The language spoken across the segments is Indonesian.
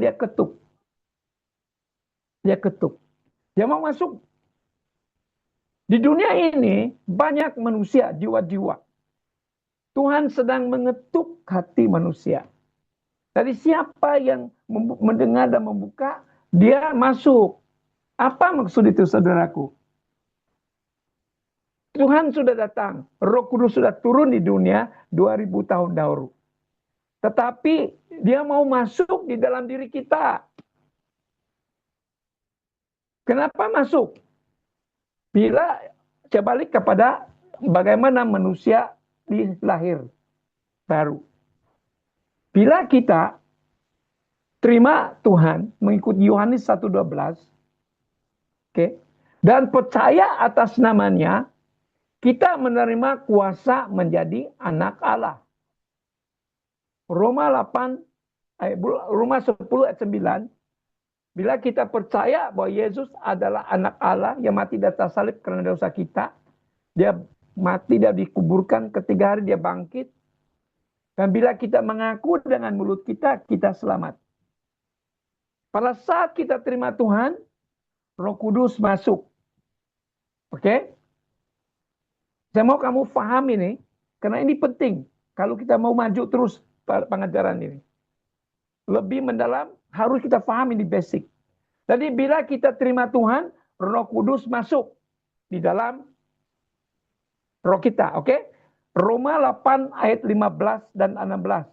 dia ketuk. Dia ketuk. Dia mau masuk. Di dunia ini banyak manusia, jiwa-jiwa. Tuhan sedang mengetuk hati manusia. Dari siapa yang mendengar dan membuka, dia masuk. Apa maksud itu, saudaraku? Tuhan sudah datang. Roh Kudus sudah turun di dunia 2000 tahun dahulu. Tetapi dia mau masuk di dalam diri kita. Kenapa masuk? Bila saya balik kepada bagaimana manusia dilahir baru. Bila kita terima Tuhan mengikuti Yohanes 1:12, okay, dan percaya atas namanya, kita menerima kuasa menjadi anak Allah. Roma 10 ayat 9, bila kita percaya bahwa Yesus adalah anak Allah yang mati di atas salib karena dosa kita, dia mati dan dikuburkan, ketiga hari dia bangkit, dan bila kita mengaku dengan mulut kita, kita selamat. Pada saat kita terima Tuhan, Roh Kudus masuk. Oke? Saya mau kamu paham ini, karena ini penting. Kalau kita mau maju terus pengajaran ini. Lebih mendalam, harus kita paham ini basic. Jadi bila kita terima Tuhan, Roh Kudus masuk di dalam roh kita. Oke? Roma 8 ayat 15 dan 16.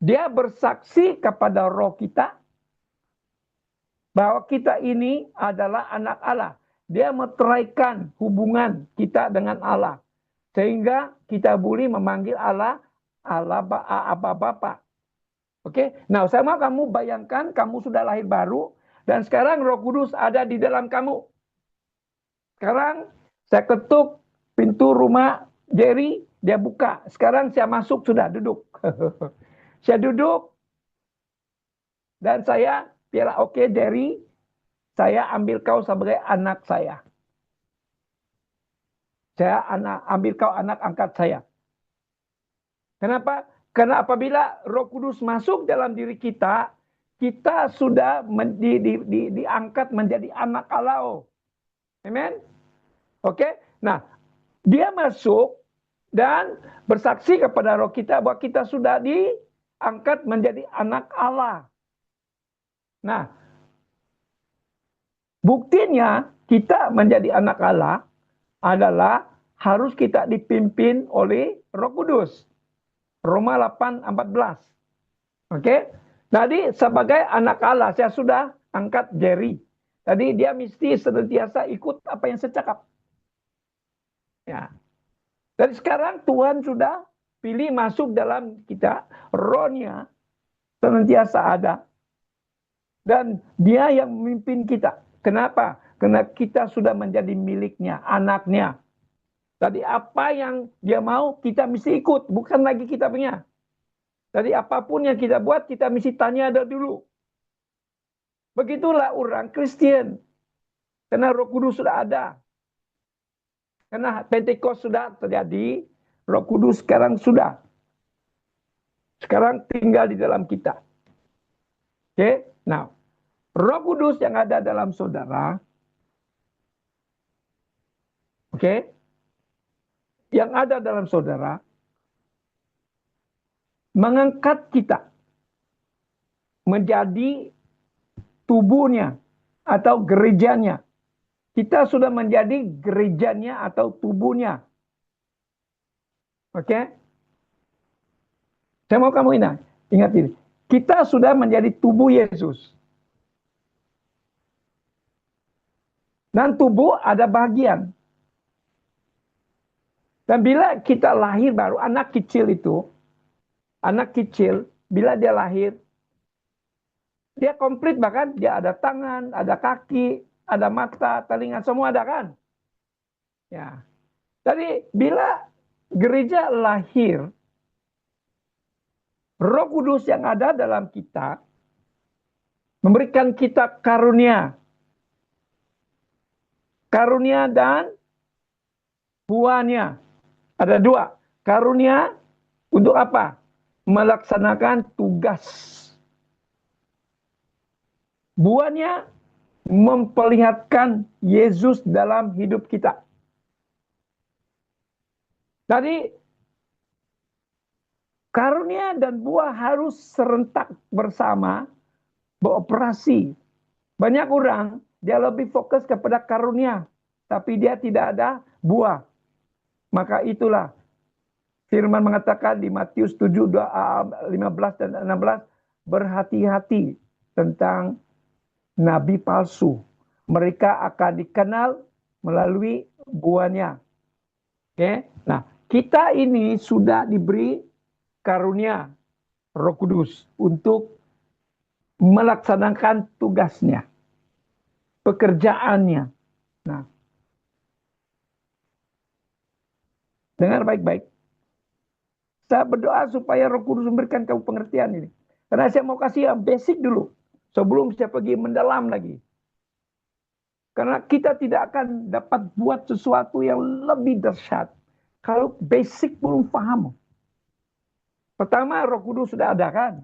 Dia bersaksi kepada roh kita, bahwa kita ini adalah anak Allah. Dia meteraikan hubungan kita dengan Allah. Sehingga kita boleh memanggil Allah, Abba Bapa. Oke, nah saya mau kamu bayangkan kamu sudah lahir baru. Dan sekarang Roh Kudus ada di dalam kamu. Sekarang saya ketuk pintu rumah Jerry, dia buka. Sekarang saya masuk, sudah duduk. Saya duduk. Dan saya bilang, oke Jerry, saya ambil kau sebagai anak saya. Saya ambil kau anak angkat saya. Kenapa? Karena apabila Roh Kudus masuk dalam diri kita, kita sudah diangkat menjadi anak Allah. Amen? Oke? Nah, dia masuk dan bersaksi kepada roh kita bahwa kita sudah diangkat menjadi anak Allah. Nah, buktinya kita menjadi anak Allah adalah harus kita dipimpin oleh Roh Kudus. Roma 8:14. Oke? Jadi sebagai anak Allah saya sudah angkat Jerry. Tadi dia mesti senantiasa ikut apa yang saya cakap. Ya. Dari sekarang Tuhan sudah pilih masuk dalam kita, rohnya senantiasa ada. Dan dia yang memimpin kita. Kenapa? Karena kita sudah menjadi miliknya, anaknya. Tadi apa yang dia mau, kita mesti ikut. Bukan lagi kita punya. Jadi apapun yang kita buat, kita mesti tanya dulu. Begitulah orang Kristen. Karena Roh Kudus sudah ada. Karena Pentecost sudah terjadi, Roh Kudus sekarang sudah. Sekarang tinggal di dalam kita. Oke? Nah, Roh Kudus yang ada dalam saudara, oke? Yang ada dalam saudara mengangkat kita menjadi tubuhnya atau gerejanya. Kita sudah menjadi gerejanya atau tubuhnya. Oke? Saya mau kamu ingat ini. Kita sudah menjadi tubuh Yesus. Dan tubuh ada bagian. Dan bila kita lahir baru, anak kecil itu, bila dia lahir, dia komplit, bahkan dia ada tangan, ada kaki, ada mata, telinga, semua ada kan? Ya. Jadi bila gereja lahir, Roh Kudus yang ada dalam kita memberikan kita karunia. Karunia dan buahnya. Ada dua. Karunia untuk apa? Melaksanakan tugas. Buahnya memperlihatkan Yesus dalam hidup kita. Tadi karunia dan buah harus serentak bersama beroperasi. Banyak orang dia lebih fokus kepada karunia, tapi dia tidak ada buah. Maka itulah firman mengatakan di Matius 7, 15 dan 16, berhati-hati tentang nabi palsu. Mereka akan dikenal melalui buahnya. Oke, nah kita ini sudah diberi karunia Roh Kudus untuk melaksanakan tugasnya, pekerjaannya. Nah, dengar baik-baik. Saya berdoa supaya Roh Kudus memberikan kamu pengertian ini. Karena saya mau kasih yang basic dulu, sebelum saya pergi mendalam lagi. Karena kita tidak akan dapat buat sesuatu yang lebih dahsyat kalau basic belum paham. Pertama, Roh Kudus sudah ada kan?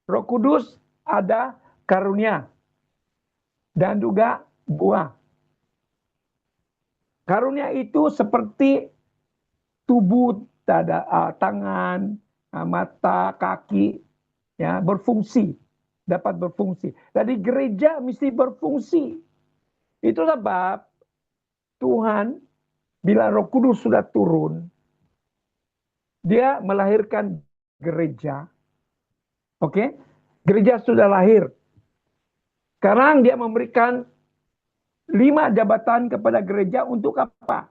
Roh Kudus ada karunia dan juga buah. Karunia itu seperti tubuh, tangan, mata, kaki, ya, berfungsi, dapat berfungsi. Jadi gereja mesti berfungsi. Itu sebab Tuhan bila Roh Kudus sudah turun, dia melahirkan gereja. Oke? Gereja sudah lahir. Sekarang dia memberikan 5 jabatan kepada gereja untuk apa?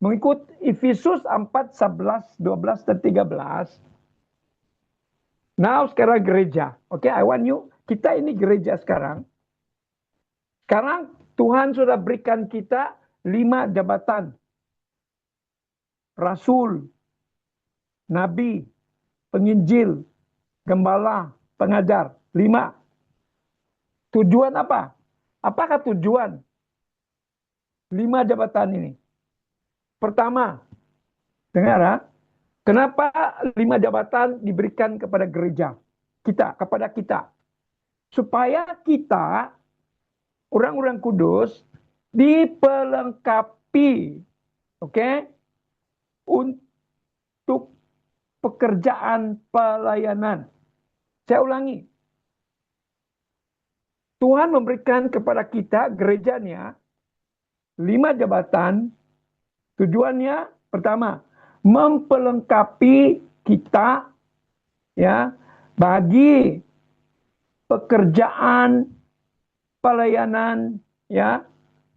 Mengikut Efesus 4, 11, 12, dan 13. Now sekarang gereja. Oke, I want you. Kita ini gereja sekarang. Sekarang Tuhan sudah berikan kita 5 jabatan. Rasul, Nabi, Penginjil, Gembala, Pengajar. 5. Tujuan apa? Apakah tujuan 5 jabatan ini? Pertama, dengar ya. Kenapa 5 jabatan diberikan kepada gereja? Kepada kita. Supaya kita, orang-orang kudus, dipelengkapi. Oke? Untuk pekerjaan pelayanan. Saya ulangi. Tuhan memberikan kepada kita, gerejanya, 5 jabatan. Tujuannya pertama, mempelengkapi kita ya bagi pekerjaan pelayanan ya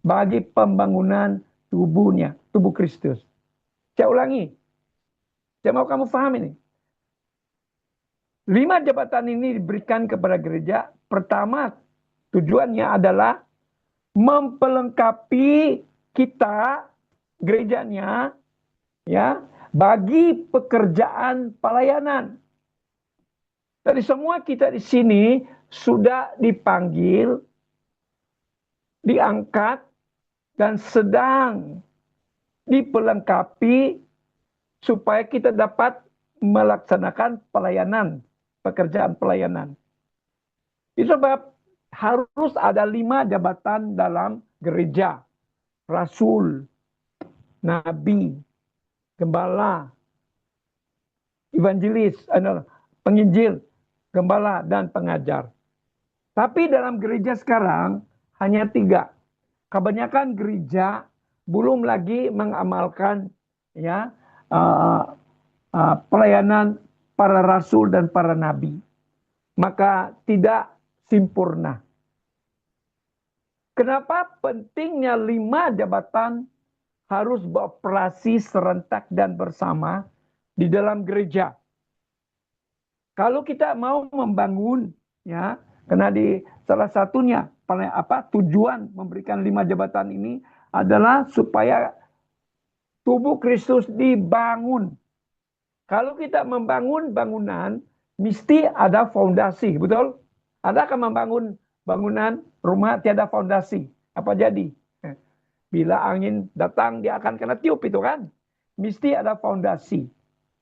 bagi pembangunan tubuhnya, tubuh Kristus. Saya ulangi. Saya mau kamu paham ini. 5 jabatan ini diberikan kepada gereja. Pertama, tujuannya adalah mempelengkapi kita gerejanya ya bagi pekerjaan pelayanan. Dari semua kita di sini sudah dipanggil, diangkat dan sedang dipelengkapi supaya kita dapat melaksanakan pelayanan, pekerjaan pelayanan. Itu sebab harus ada 5 jabatan dalam gereja. Rasul, Nabi, Gembala, Evangelis, Penginjil, Gembala, dan Pengajar. Tapi dalam gereja sekarang hanya 3. Kebanyakan gereja belum lagi mengamalkan ya pelayanan para rasul dan para nabi. Maka tidak sempurna. Kenapa pentingnya 5 jabatan harus beroperasi serentak dan bersama di dalam gereja? Kalau kita mau membangun, ya, karena di salah satunya tujuan memberikan 5 jabatan ini adalah supaya tubuh Kristus dibangun. Kalau kita membangun bangunan, mesti ada fondasi, betul? Adakah membangun bangunan rumah tiada fondasi? Apa jadi? Bila angin datang, dia akan kena tiup itu kan. Mesti ada fondasi.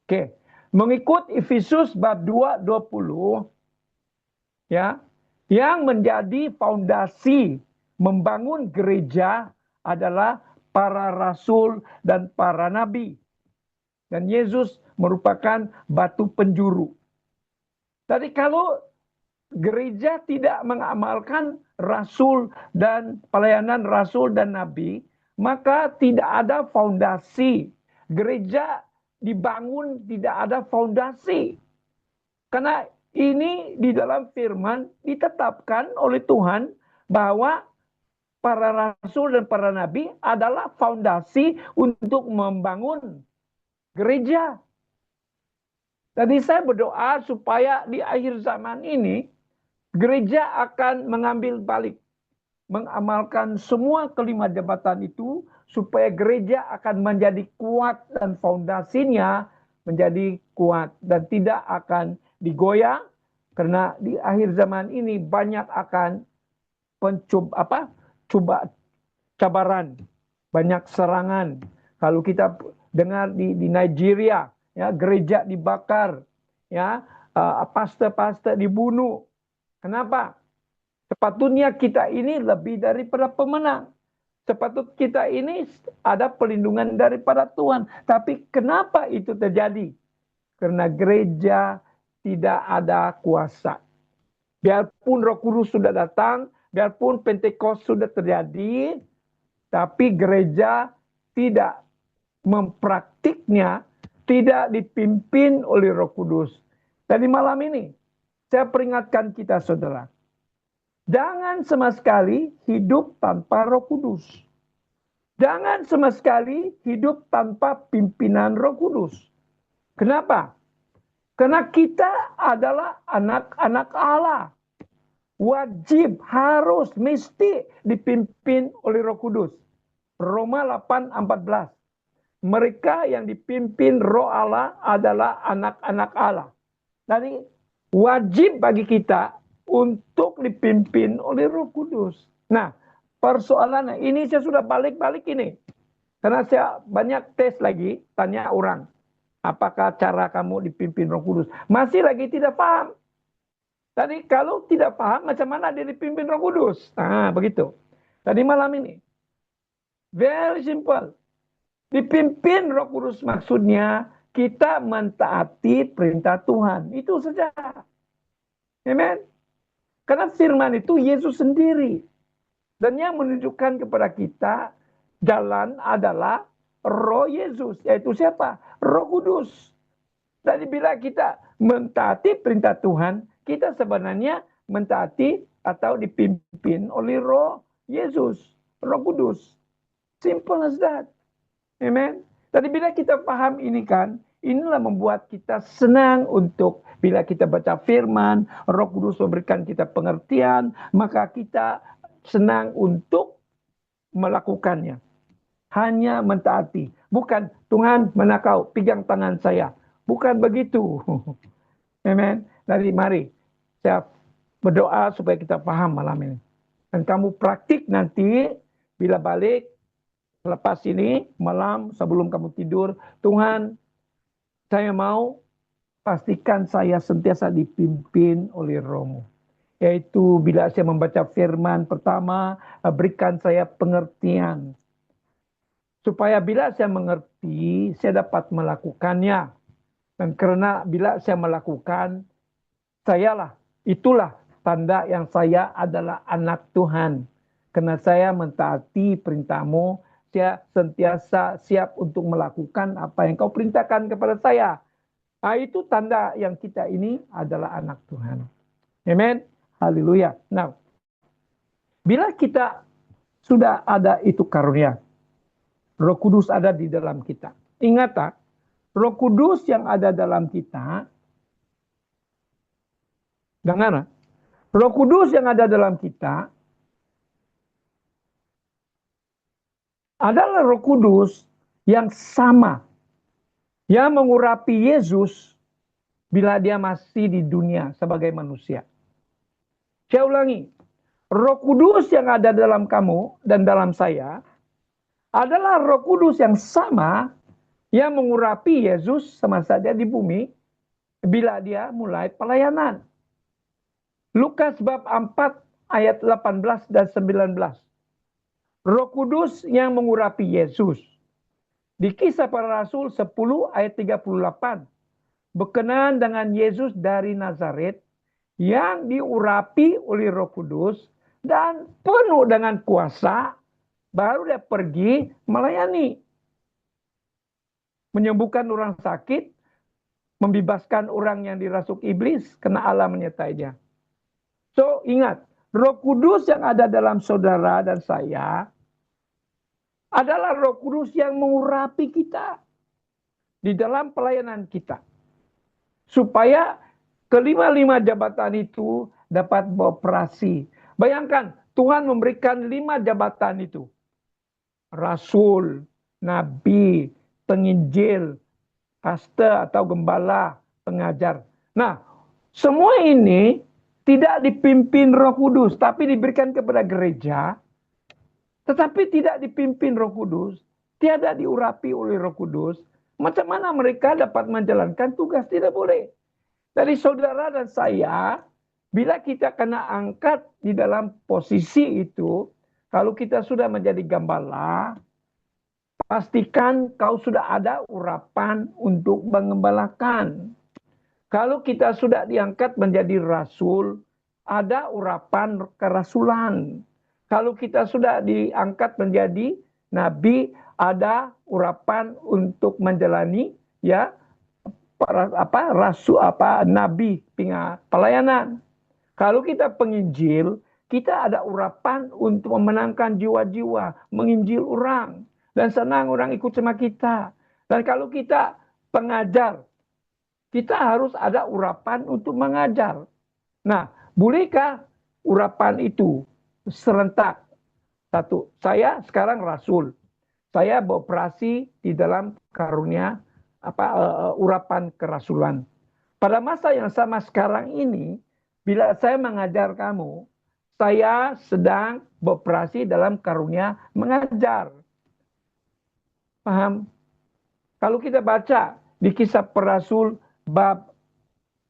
Oke. Mengikut Efesus bab 2, 20, ya, Yang menjadi fondasi membangun gereja adalah para rasul dan para nabi. Dan Yesus merupakan batu penjuru. Jadi kalau gereja tidak mengamalkan rasul dan pelayanan rasul dan nabi, maka tidak ada fondasi. Gereja dibangun tidak ada fondasi. Karena ini di dalam firman ditetapkan oleh Tuhan bahwa para rasul dan para nabi adalah fondasi untuk membangun gereja. Jadi saya berdoa supaya di akhir zaman ini gereja akan mengambil balik, mengamalkan semua kelima jabatan itu supaya gereja akan menjadi kuat dan fondasinya menjadi kuat dan tidak akan digoyang, karena di akhir zaman ini banyak akan cabaran, banyak serangan. Kalau kita dengar di Nigeria, ya, gereja dibakar, ya, pastor-pastor dibunuh. Kenapa? Sepatutnya kita ini lebih daripada pemenang. Sepatutnya kita ini ada perlindungan daripada Tuhan. Tapi kenapa itu terjadi? Karena gereja tidak ada kuasa. Biarpun Roh Kudus sudah datang, biarpun Pentekost sudah terjadi, tapi gereja tidak mempraktiknya, tidak dipimpin oleh Roh Kudus. Jadi malam ini, saya peringatkan kita saudara, jangan sama sekali hidup tanpa Roh Kudus. Jangan sama sekali hidup tanpa pimpinan Roh Kudus. Kenapa? Karena kita adalah anak-anak Allah. Wajib, harus, mesti dipimpin oleh Roh Kudus. Roma 8:14. Mereka yang dipimpin Roh Allah adalah anak-anak Allah. Jadi wajib bagi kita untuk dipimpin oleh Roh Kudus. Nah, persoalannya ini saya sudah balik-balik ini. Karena saya banyak tes lagi, tanya orang, apakah cara kamu dipimpin Roh Kudus? Masih lagi tidak paham. Tadi kalau tidak paham, macam mana dia dipimpin Roh Kudus? Nah, begitu. Tadi malam ini, very simple. Dipimpin Roh Kudus maksudnya kita mentaati perintah Tuhan. Itu saja. Amen. Karena firman itu Yesus sendiri. Dan yang menunjukkan kepada kita jalan adalah Roh Yesus. Yaitu siapa? Roh Kudus. Jadi bila kita mentaati perintah Tuhan, kita sebenarnya mentaati atau dipimpin oleh Roh Yesus, Roh Kudus. Simple as that. Amen. Jadi bila kita paham ini kan, inilah membuat kita senang untuk bila kita baca firman, Roh Kudus memberikan kita pengertian, maka kita senang untuk melakukannya. Hanya mentaati. Bukan, Tuhan mana kau, pegang tangan saya. Bukan begitu. Amen. Jadi mari, saya berdoa supaya kita paham malam ini. Dan kamu praktik nanti, bila balik, lepas ini, malam sebelum kamu tidur, Tuhan, saya mau pastikan saya sentiasa dipimpin oleh Roh-Mu. Yaitu bila saya membaca firman pertama, berikan saya pengertian. Supaya bila saya mengerti, saya dapat melakukannya. Dan karena bila saya melakukan, itulah tanda yang saya adalah anak Tuhan. Karena saya mentaati perintah-Mu, saya sentiasa siap untuk melakukan apa yang Kau perintahkan kepada saya. Nah, itu tanda yang kita ini adalah anak Tuhan. Amen. Haleluya. Nah, bila kita sudah ada itu karunia, Roh Kudus ada di dalam kita. Ingat, Roh Kudus yang ada dalam kita, dengar, Roh Kudus yang ada dalam kita adalah Roh Kudus yang sama, yang mengurapi Yesus bila dia masih di dunia sebagai manusia. Saya ulangi, Roh Kudus yang ada dalam kamu dan dalam saya adalah Roh Kudus yang sama yang mengurapi Yesus semasa dia di bumi bila dia mulai pelayanan. Lukas bab 4 ayat 18 dan 19. Roh Kudus yang mengurapi Yesus. Di Kisah Para Rasul 10 ayat 38. Berkenaan dengan Yesus dari Nazaret yang diurapi oleh Roh Kudus dan penuh dengan kuasa, baru dia pergi melayani. Menyembuhkan orang sakit, membebaskan orang yang dirasuk iblis, karena Allah menyertainya. So ingat, Roh Kudus yang ada dalam saudara dan saya adalah Roh Kudus yang mengurapi kita di dalam pelayanan kita. Supaya kelima-lima jabatan itu dapat beroperasi. Bayangkan, Tuhan memberikan 5 jabatan itu. Rasul, Nabi, penginjil, pastor atau gembala, pengajar. Nah, semua ini tidak dipimpin Roh Kudus, tapi diberikan kepada gereja. Tetapi tidak dipimpin Roh Kudus, tiada diurapi oleh Roh Kudus, macam mana mereka dapat menjalankan tugas? Tidak boleh. Dari saudara dan saya, bila kita kena angkat di dalam posisi itu, kalau kita sudah menjadi gembala, pastikan kau sudah ada urapan untuk mengembalakan. Kalau kita sudah diangkat menjadi rasul, ada urapan kerasulan. Kalau kita sudah diangkat menjadi nabi, ada urapan untuk menjalani ya nabi pelayanan. Kalau kita penginjil, kita ada urapan untuk memenangkan jiwa-jiwa, menginjil orang dan senang orang ikut sama kita. Dan kalau kita pengajar, kita harus ada urapan untuk mengajar. Nah, bolehkah urapan itu serentak? Satu, saya sekarang rasul. Saya beroperasi di dalam karunia urapan kerasulan. Pada masa yang sama sekarang ini, bila saya mengajar kamu, saya sedang beroperasi dalam karunia mengajar. Paham? Kalau kita baca di Kisah Para Rasul bab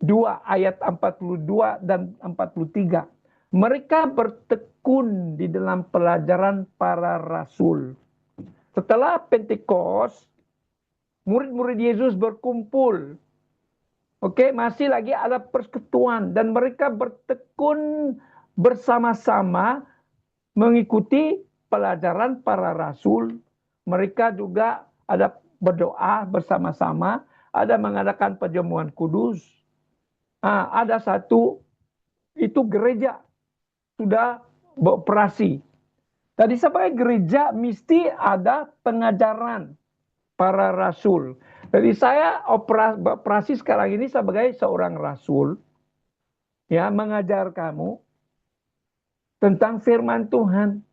2 ayat 42 dan 43. Mereka bertekun di dalam pelajaran para rasul. Setelah Pentekos, murid-murid Yesus berkumpul. Oke, masih lagi ada persekutuan dan mereka bertekun bersama-sama mengikuti pelajaran para rasul. Mereka juga ada berdoa bersama-sama, ada mengadakan perjamuan kudus. Ada satu, itu gereja sudah beroperasi. Tadi sebagai gereja mesti ada pengajaran para rasul. Jadi saya operasi sekarang ini sebagai seorang rasul, ya, mengajar kamu tentang firman Tuhan.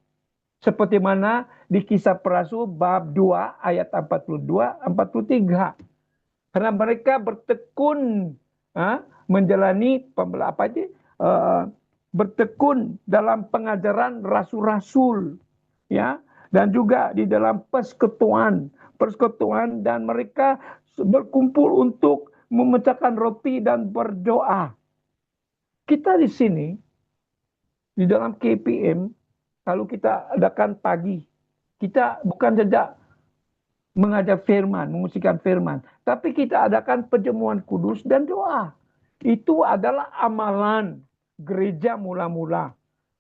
Seperti mana di Kisah Para Rasul bab 2 ayat 42-43. Karena mereka bertekun menjalani bertekun dalam pengajaran rasul-rasul, ya, dan juga di dalam persekutuan dan mereka berkumpul untuk memecahkan roti dan berdoa. Kita di sini di dalam KPM, kalau kita adakan pagi, kita bukan saja mengajar firman, mengusikan firman, tapi kita adakan perjamuan kudus dan doa. Itu adalah amalan gereja mula-mula.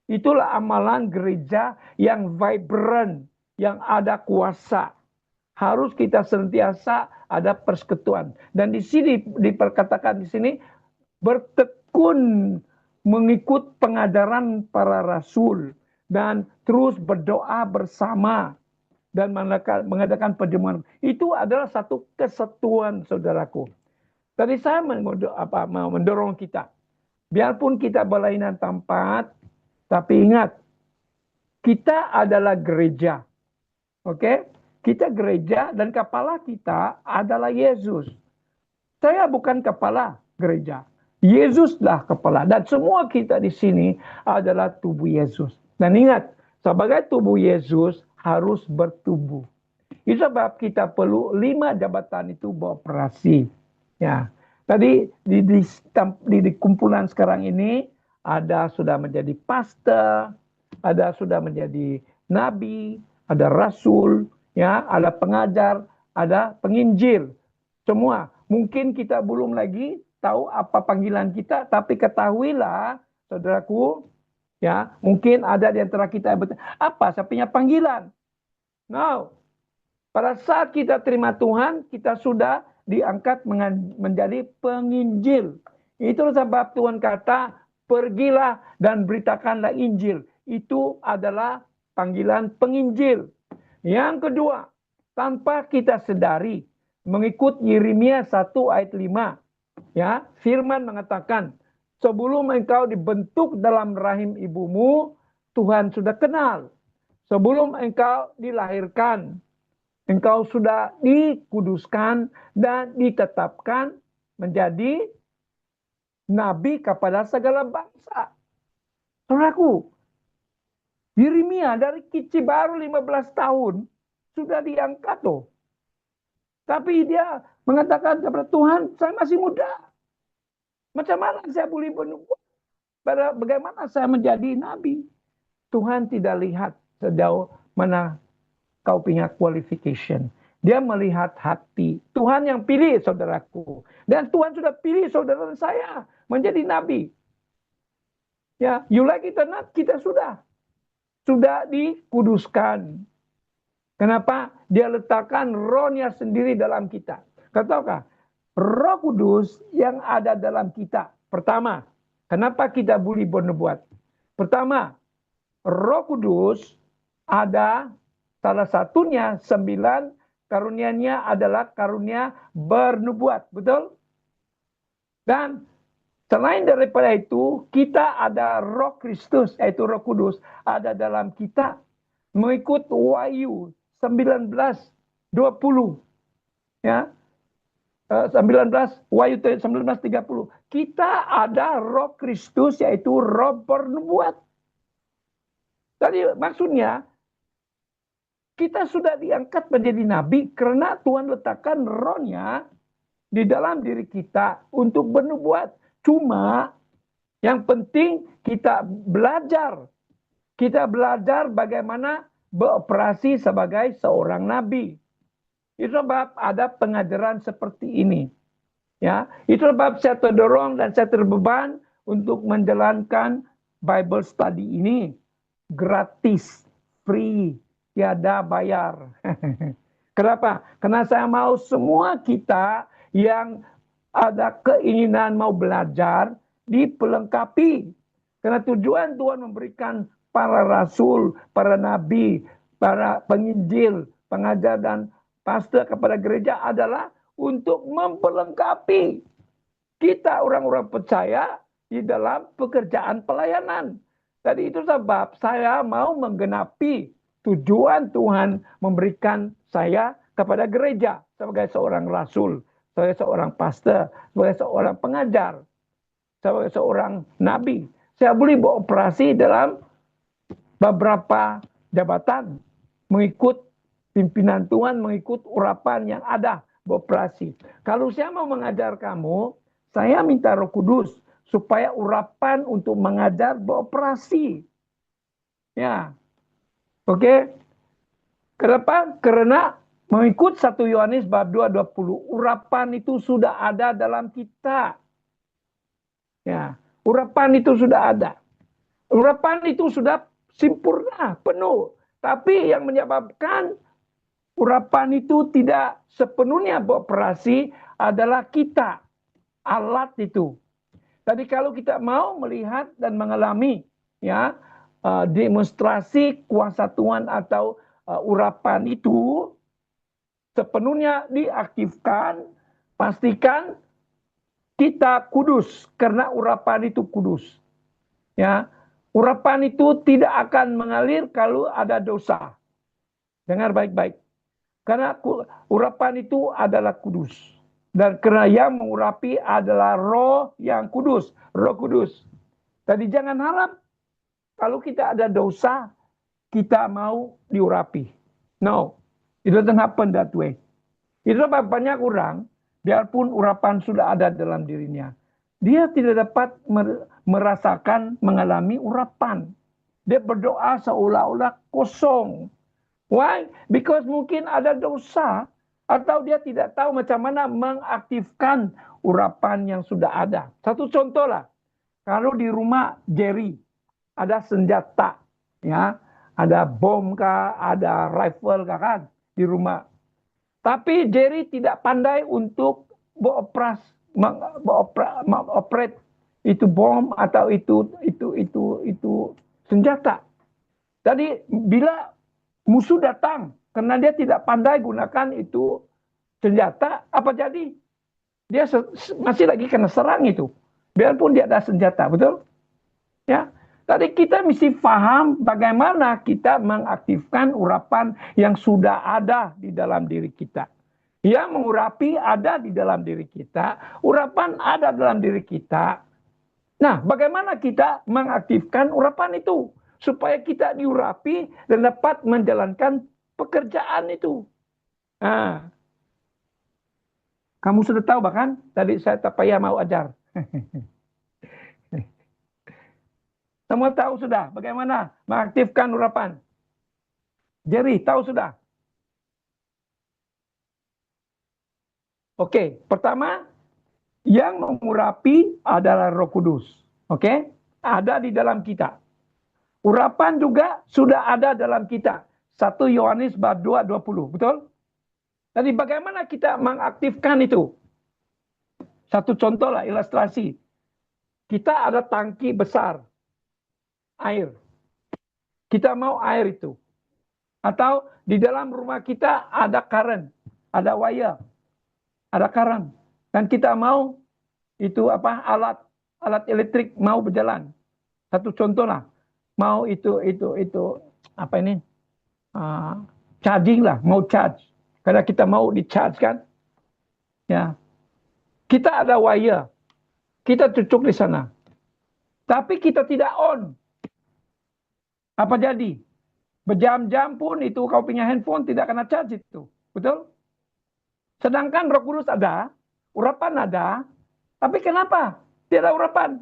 Itulah amalan gereja yang vibrant, yang ada kuasa. Harus kita sentiasa ada persekutuan. Dan di sini diperkatakan di sini bertekun mengikut pengajaran para rasul dan terus berdoa bersama dan mengadakan perjamuan. Itu adalah satu kesatuan, saudaraku. Tadi saya mau mendorong kita. Biarpun kita berlainan tempat, tapi ingat, kita adalah gereja. Oke? Kita gereja dan kepala kita adalah Yesus. Saya bukan kepala gereja. Yesuslah kepala. Dan semua kita di sini adalah tubuh Yesus. Dan ingat, sebagai tubuh Yesus harus bertumbuh. Itu sebab kita perlu 5 jabatan itu beroperasi. Ya. Tadi di kumpulan sekarang ini ada sudah menjadi pastor, ada sudah menjadi nabi, ada rasul, ya, ada pengajar, ada penginjil. Semua. Mungkin kita belum lagi tahu apa panggilan kita, tapi ketahuilah, saudaraku, ya, mungkin ada di antara kita yang apa saya punya panggilan. No. Pada saat kita terima Tuhan, kita sudah diangkat menjadi penginjil. Itu sebab Tuhan kata, pergilah dan beritakanlah Injil. Itu adalah panggilan penginjil. Yang kedua, tanpa kita sadari, mengikut Yeremia 1 ayat 5, ya, firman mengatakan, sebelum engkau dibentuk dalam rahim ibumu, Tuhan sudah kenal. Sebelum engkau dilahirkan, engkau sudah dikuduskan dan ditetapkan menjadi nabi kepada segala bangsa. Saudaraku, Yeremia dari kecil baru 15 tahun sudah diangkat loh. Tapi dia mengatakan kepada Tuhan, saya masih muda. Macam mana saya boleh bernubuat? Bagaimana saya menjadi nabi? Tuhan tidak lihat sejauh mana kau punya qualification. Dia melihat hati. Tuhan yang pilih saudaraku. Dan Tuhan sudah pilih saudara saya menjadi nabi. Ya, you like it or not, kita sudah dikuduskan. Kenapa? Dia letakkan rohnya sendiri dalam kita. Kataukah? Roh Kudus yang ada dalam kita. Pertama, kenapa kita boleh bernubuat? Pertama, Roh Kudus ada salah satunya 9 karunianya adalah karunia bernubuat. Betul? Dan selain daripada itu, kita ada Roh Kristus, yaitu Roh Kudus, ada dalam kita. Mengikut Wahyu 19:20. Ya. 19 Wahyu 19:30. Kita ada Roh Kristus, yaitu roh bernubuat. Tadi maksudnya kita sudah diangkat menjadi nabi karena Tuhan letakkan rohnya di dalam diri kita untuk bernubuat. Cuma yang penting kita belajar. Kita belajar bagaimana beroperasi sebagai seorang nabi. Itu sebab ada pengajaran seperti ini. Ya, itu sebab saya terdorong dan saya terbeban untuk menjalankan Bible study ini gratis, free, tiada bayar. Kenapa? Karena saya mau semua kita yang ada keinginan mau belajar dipelengkapi. Karena tujuan Tuhan memberikan para rasul, para nabi, para penginjil, pengajar dan pastor kepada gereja adalah untuk memperlengkapi kita orang-orang percaya di dalam pekerjaan pelayanan. Tadi itu sebab saya mau menggenapi tujuan Tuhan memberikan saya kepada gereja sebagai seorang rasul, sebagai seorang pastor, sebagai seorang pengajar, sebagai seorang nabi. Saya boleh beroperasi dalam beberapa jabatan mengikut pimpinan Tuhan, mengikut urapan yang ada beroperasi. Kalau saya mau mengajar kamu, saya minta Roh Kudus supaya urapan untuk mengajar beroperasi. Ya. Oke. Kenapa? Karena mengikut 1 Yohanes bab 2:20, urapan itu sudah ada dalam kita. Ya, urapan itu sudah ada. Urapan itu sudah sempurna, penuh. Tapi yang menyebabkan urapan itu tidak sepenuhnya beroperasi adalah kita, alat itu. Tadi kalau kita mau melihat dan mengalami ya demonstrasi kuasa Tuhan atau urapan itu sepenuhnya diaktifkan, pastikan kita kudus karena urapan itu kudus. Ya, urapan itu tidak akan mengalir kalau ada dosa. Dengar baik-baik. Karena urapan itu adalah kudus. Dan karena yang mengurapi adalah roh yang kudus. Roh kudus. Tadi jangan harap kalau kita ada dosa, kita mau diurapi. No, it doesn't happen that way. Itu sebab banyak orang, biarpun urapan sudah ada dalam dirinya, dia tidak dapat merasakan, mengalami urapan. Dia berdoa seolah-olah kosong. Why? Because mungkin ada dosa atau dia tidak tahu macam mana mengaktifkan urapan yang sudah ada. Satu contoh lah, kalau di rumah Jerry ada senjata, ya, ada bom kah, ada rifle kah kan di rumah. Tapi Jerry tidak pandai untuk mengoperate itu bom atau itu senjata. Jadi bila musuh datang karena dia tidak pandai gunakan itu senjata, apa jadi? Dia masih lagi kena serang itu. Biarpun dia ada senjata, betul? Ya. Tadi kita mesti paham bagaimana kita mengaktifkan urapan yang sudah ada di dalam diri kita. Yang mengurapi ada di dalam diri kita, urapan ada dalam diri kita. Nah, bagaimana kita mengaktifkan urapan itu supaya kita diurapi dan dapat menjalankan pekerjaan itu? Nah, kamu sudah tahu bahkan tadi saya tak payah mau ajar. Semua tahu sudah bagaimana mengaktifkan urapan. Jerry tahu sudah. Oke, pertama yang mengurapi adalah Roh Kudus. Oke, ada di dalam kita. Urapan juga sudah ada dalam kita. 1 Yohanes bab 2:20, betul? Jadi bagaimana kita mengaktifkan itu? Satu contoh lah, ilustrasi. Kita ada tangki besar air. Kita mau air itu. Atau di dalam rumah kita ada current, ada wire, ada current. Dan kita mau itu alat elektrik mau berjalan. Satu contoh lah. Mau itu apa ini? Charging lah, mau charge. Karena kita mau di-charge kan. Ya. Kita ada wire. Kita cucuk di sana. Tapi kita tidak on. Apa jadi? Berjam-jam pun itu kau punya handphone tidak kena charge itu. Betul? Sedangkan Roh Kudus ada, urapan ada, tapi kenapa tidak ada urapan?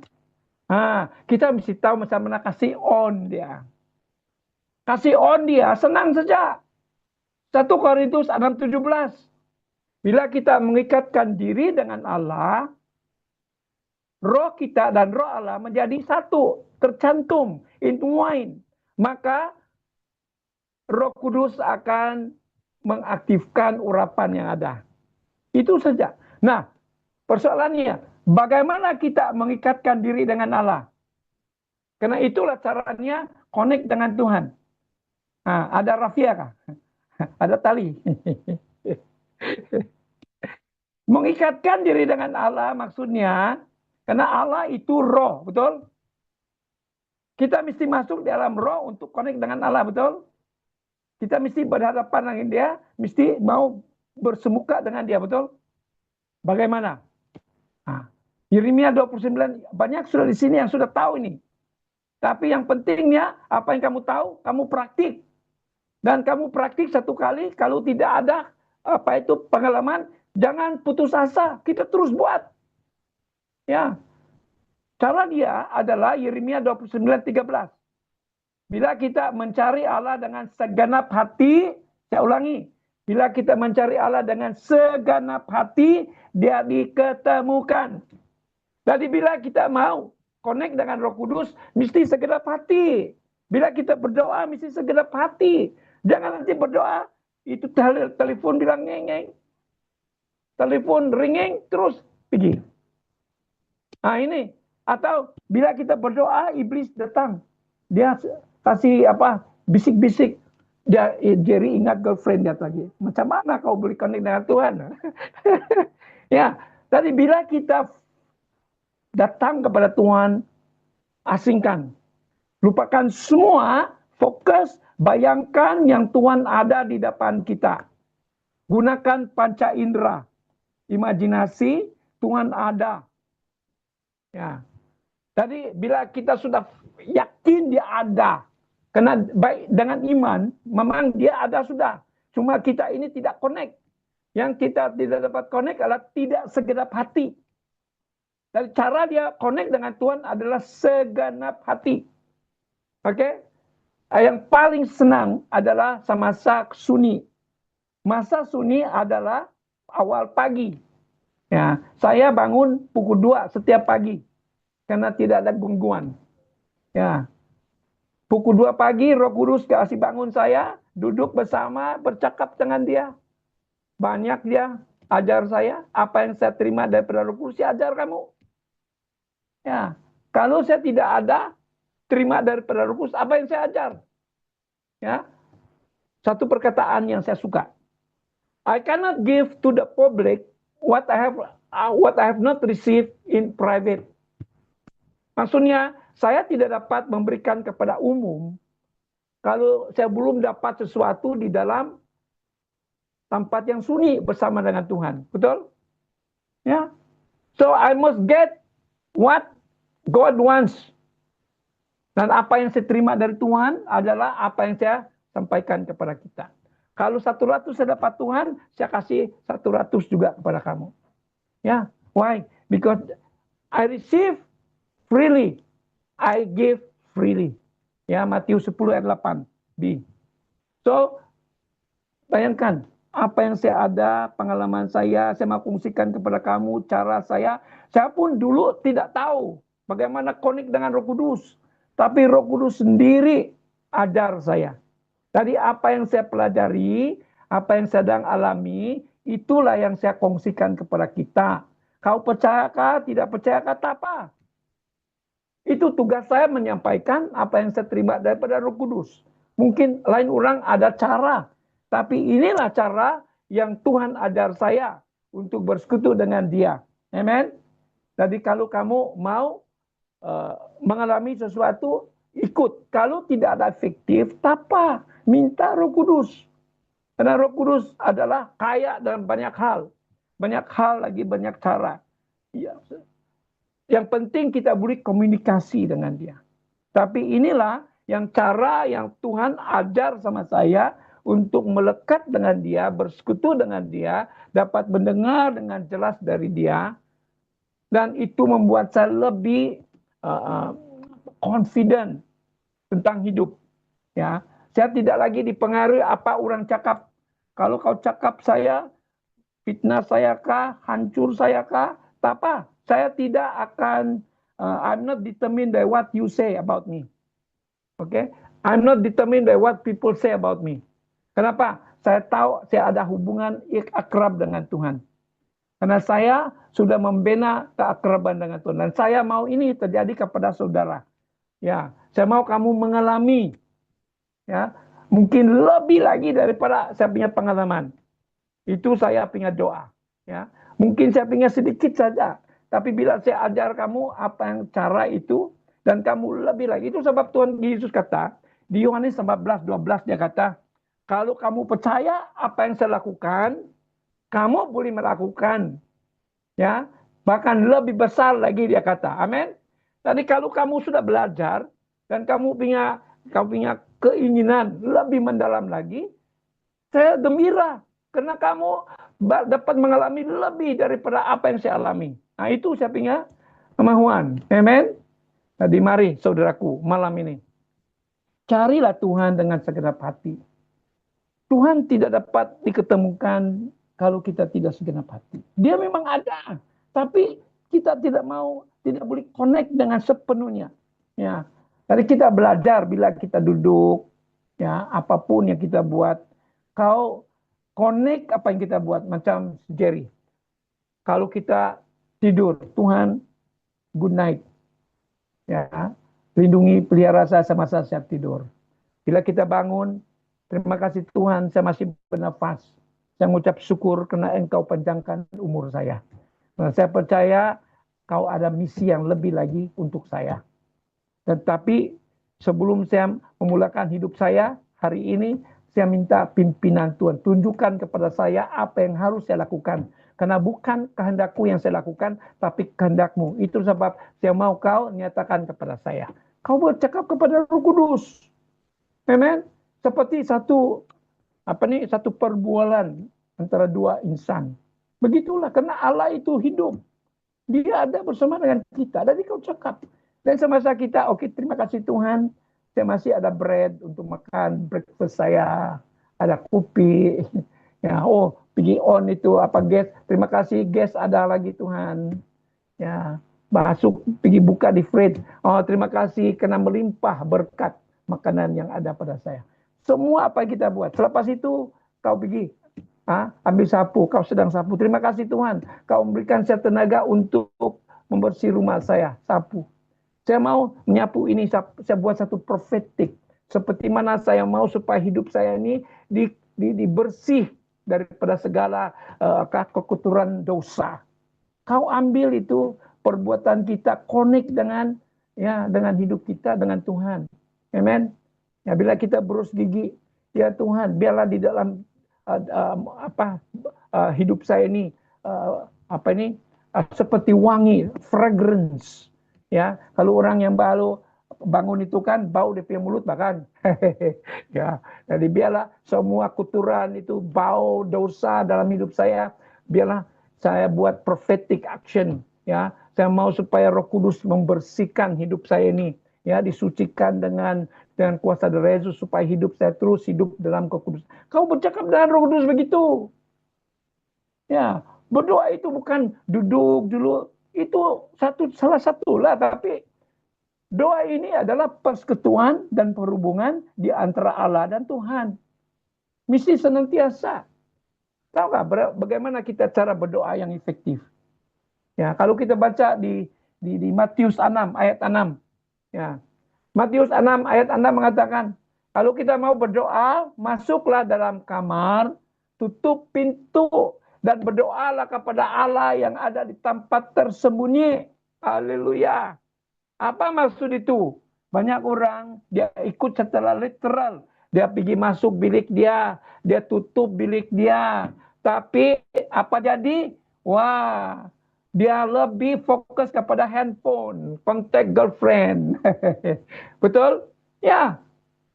Kita mesti tahu macam mana kasih on dia. Kasih on dia, senang saja. 1 Korintus 6:17. Bila kita mengikatkan diri dengan Allah, roh kita dan roh Allah menjadi satu, tercantum, intertwined. Maka Roh Kudus akan mengaktifkan urapan yang ada. Itu saja. Nah, persoalannya, bagaimana kita mengikatkan diri dengan Allah? Karena itulah caranya connect dengan Tuhan. Ada rafia kah? Ada tali. Mengikatkan diri dengan Allah maksudnya, karena Allah itu roh, betul? Kita mesti masuk di dalam roh untuk connect dengan Allah, betul? Kita mesti berhadapan dengan dia, mesti mau bersemuka dengan dia, betul? Bagaimana? Yeremia 29, banyak sudah di sini yang sudah tahu ini. Tapi yang pentingnya, apa yang kamu tahu, kamu praktik. Dan kamu praktik satu kali, kalau tidak ada pengalaman, jangan putus asa, kita terus buat. Ya. Cara dia adalah Yeremia 29:13. Bila kita mencari Allah dengan segenap hati, saya ulangi, bila kita mencari Allah dengan segenap hati, dia diketemukan. Jadi bila kita mau connect dengan Roh Kudus, mesti segenap hati. Bila kita berdoa, mesti segenap hati. Jangan nanti berdoa, itu telepon bilang ngeng-ngeng. Telepon ringing, terus pergi. Ini. Atau bila kita berdoa, iblis datang. Dia kasih bisik-bisik. Dia Jerry ingat girlfriend dia lagi. Macam mana kau boleh connect dengan Tuhan? Ya, tadi bila kita datang kepada Tuhan, asingkan. Lupakan semua, fokus, bayangkan yang Tuhan ada di depan kita. Gunakan panca indera. Imajinasi, Tuhan ada. Ya. Jadi bila kita sudah yakin dia ada, karena baik dengan iman, memang dia ada sudah. Cuma kita ini tidak connect. Yang kita tidak dapat connect adalah tidak segenap hati. Dan cara dia connect dengan Tuhan adalah segenap hati. Oke? Yang paling senang adalah masa sunyi. Masa sunyi adalah awal pagi. Ya, saya bangun pukul 2 setiap pagi karena tidak ada gangguan. Ya, pukul 2 pagi Roh Kudus kasih bangun saya, duduk bersama, bercakap dengan dia. Banyak dia ajar saya, apa yang saya terima daripada Roh Kudus, saya ajar kamu. Ya, kalau saya tidak ada terima daripada Roh Kudus, apa yang saya ajar? Ya, satu perkataan yang saya suka. I cannot give to the public what I have not received in private. Maksudnya, saya tidak dapat memberikan kepada umum kalau saya belum dapat sesuatu di dalam tempat yang sunyi bersama dengan Tuhan. Betul? Ya. So I must get what God wants. Dan apa yang saya terima dari Tuhan adalah apa yang saya sampaikan kepada kita. Kalau 100 saya dapat Tuhan, saya kasih 100 juga kepada kamu. Ya, why? Because I receive freely, I give freely. Ya, Matius 10 ayat 8b. So, bayangkan apa yang saya ada, pengalaman saya mau kongsikan kepada kamu, cara saya pun dulu tidak tahu bagaimana connect dengan Roh Kudus. Tapi Roh Kudus sendiri ajar saya. Dari apa yang saya pelajari, apa yang sedang alami, itulah yang saya kongsikan kepada kita. Kau percayakah, tidak percayakah, tak apa. Itu tugas saya menyampaikan apa yang saya terima daripada Roh Kudus. Mungkin lain orang ada cara, tapi inilah cara yang Tuhan ajar saya untuk bersekutu dengan Dia. Amen. Jadi kalau kamu mau mengalami sesuatu, ikut. Kalau tidak ada efektif, apa? Minta Roh Kudus. Karena Roh Kudus adalah kaya dalam banyak hal. Banyak hal lagi, banyak cara. Ya. Yang penting kita boleh komunikasi dengan dia. Tapi inilah yang cara yang Tuhan ajar sama saya untuk melekat dengan dia, bersekutu dengan dia, dapat mendengar dengan jelas dari dia. Dan itu membuat saya lebih confident tentang hidup. Ya, saya tidak lagi dipengaruhi apa orang cakap. Kalau kau cakap saya, fitnah saya kah, hancur saya kah, tak apa. Saya tidak akan, I'm not determined by what you say about me. Okay? I'm not determined by what people say about me. Kenapa? Saya tahu saya ada hubungan akrab dengan Tuhan. Karena saya sudah membina keakraban dengan Tuhan. Dan saya mau ini terjadi kepada saudara. Ya, saya mau kamu mengalami, ya, mungkin lebih lagi daripada saya punya pengalaman. Itu saya punya doa. Ya, mungkin saya punya sedikit saja. Tapi bila saya ajar kamu apa yang cara itu, dan kamu lebih lagi. Itu sebab Tuhan Yesus kata, di Yohanes 14:12 dia kata, kalau kamu percaya apa yang saya lakukan, kamu boleh melakukan, ya, bahkan lebih besar lagi dia kata. Amin. Jadi kalau kamu sudah belajar dan kamu punya keinginan lebih mendalam lagi, saya gembira karena kamu dapat mengalami lebih daripada apa yang saya alami. Nah, itu saya punya kemauan. Amin. Jadi mari saudaraku malam ini, carilah Tuhan dengan segenap hati. Tuhan tidak dapat diketemukan kalau kita tidak segenap hati. Dia memang ada, tapi kita tidak boleh connect dengan sepenuhnya. Ya, jadi kita belajar bila kita duduk, ya, apapun yang kita buat, kau connect apa yang kita buat, macam Jerry. Kalau kita tidur, Tuhan, good night. Ya, lindungi, pelihara saya semasa saya tidur. Bila kita bangun, terima kasih Tuhan, saya masih bernafas. Saya mengucap syukur karena Engkau panjangkan umur saya. Nah, saya percaya Kau ada misi yang lebih lagi untuk saya. Tetapi sebelum saya memulakan hidup saya hari ini, saya minta pimpinan Tuhan. Tunjukkan kepada saya apa yang harus saya lakukan. Karena bukan kehendakku yang saya lakukan, tapi kehendak-Mu. Itu sebab saya mau Kau nyatakan kepada saya. Kau bercakap kepada Roh Kudus. Amen. Seperti satu perbualan antara dua insan. Begitulah, karena Allah itu hidup. Dia ada bersama dengan kita. Dan kau cakap. Dan semasa kita, oke, terima kasih Tuhan. Saya masih ada bread untuk makan breakfast saya. Ada kopi. Ya, oh, pergi on itu apa gas. Terima kasih gas ada lagi Tuhan. Ya, masuk pergi buka di fridge. Oh, terima kasih karena melimpah berkat makanan yang ada pada saya. Semua apa yang kita buat. Selepas itu kau pergi ambil sapu, kau sedang sapu. Terima kasih Tuhan, kau memberikan saya tenaga untuk membersih rumah saya, sapu. Saya mau menyapu ini, saya buat satu profetik. Seperti mana saya mau supaya hidup saya ini dibersih daripada segala kekotoran dosa. Kau ambil itu perbuatan kita, connect dengan hidup kita, dengan Tuhan. Amen. Ya, bila kita berus gigi, ya Tuhan, biarlah di dalam hidup saya ini seperti wangi, fragrance. Ya, kalau orang yang baru bangun itu kan bau dia punya mulut bahkan. Ya, jadi biarlah semua kotoran itu bau dosa dalam hidup saya, biarlah saya buat prophetic action. Ya, saya mau supaya Roh Kudus membersihkan hidup saya ini, ya, disucikan dengan kuasa dari Yesus supaya hidup saya terus hidup dalam kekudusan. Kau bercakap dengan Roh Kudus begitu. Ya, berdoa itu bukan duduk dulu. Itu salah satu lah, tapi doa ini adalah persekutuan dan perhubungan di antara Allah dan Tuhan. Mesti senantiasa. Tahu nggak bagaimana kita cara berdoa yang efektif? Ya, kalau kita baca di Matius 6 ayat 6, ya. Matius 6 ayat 6 mengatakan, kalau kita mau berdoa, masuklah dalam kamar, tutup pintu, dan berdoalah kepada Allah yang ada di tempat tersembunyi. Haleluya. Apa maksud itu? Banyak orang, dia ikut secara literal. Dia pergi masuk bilik dia tutup bilik dia. Tapi apa jadi? Wah, dia lebih fokus kepada handphone, kontak girlfriend. Betul? Ya,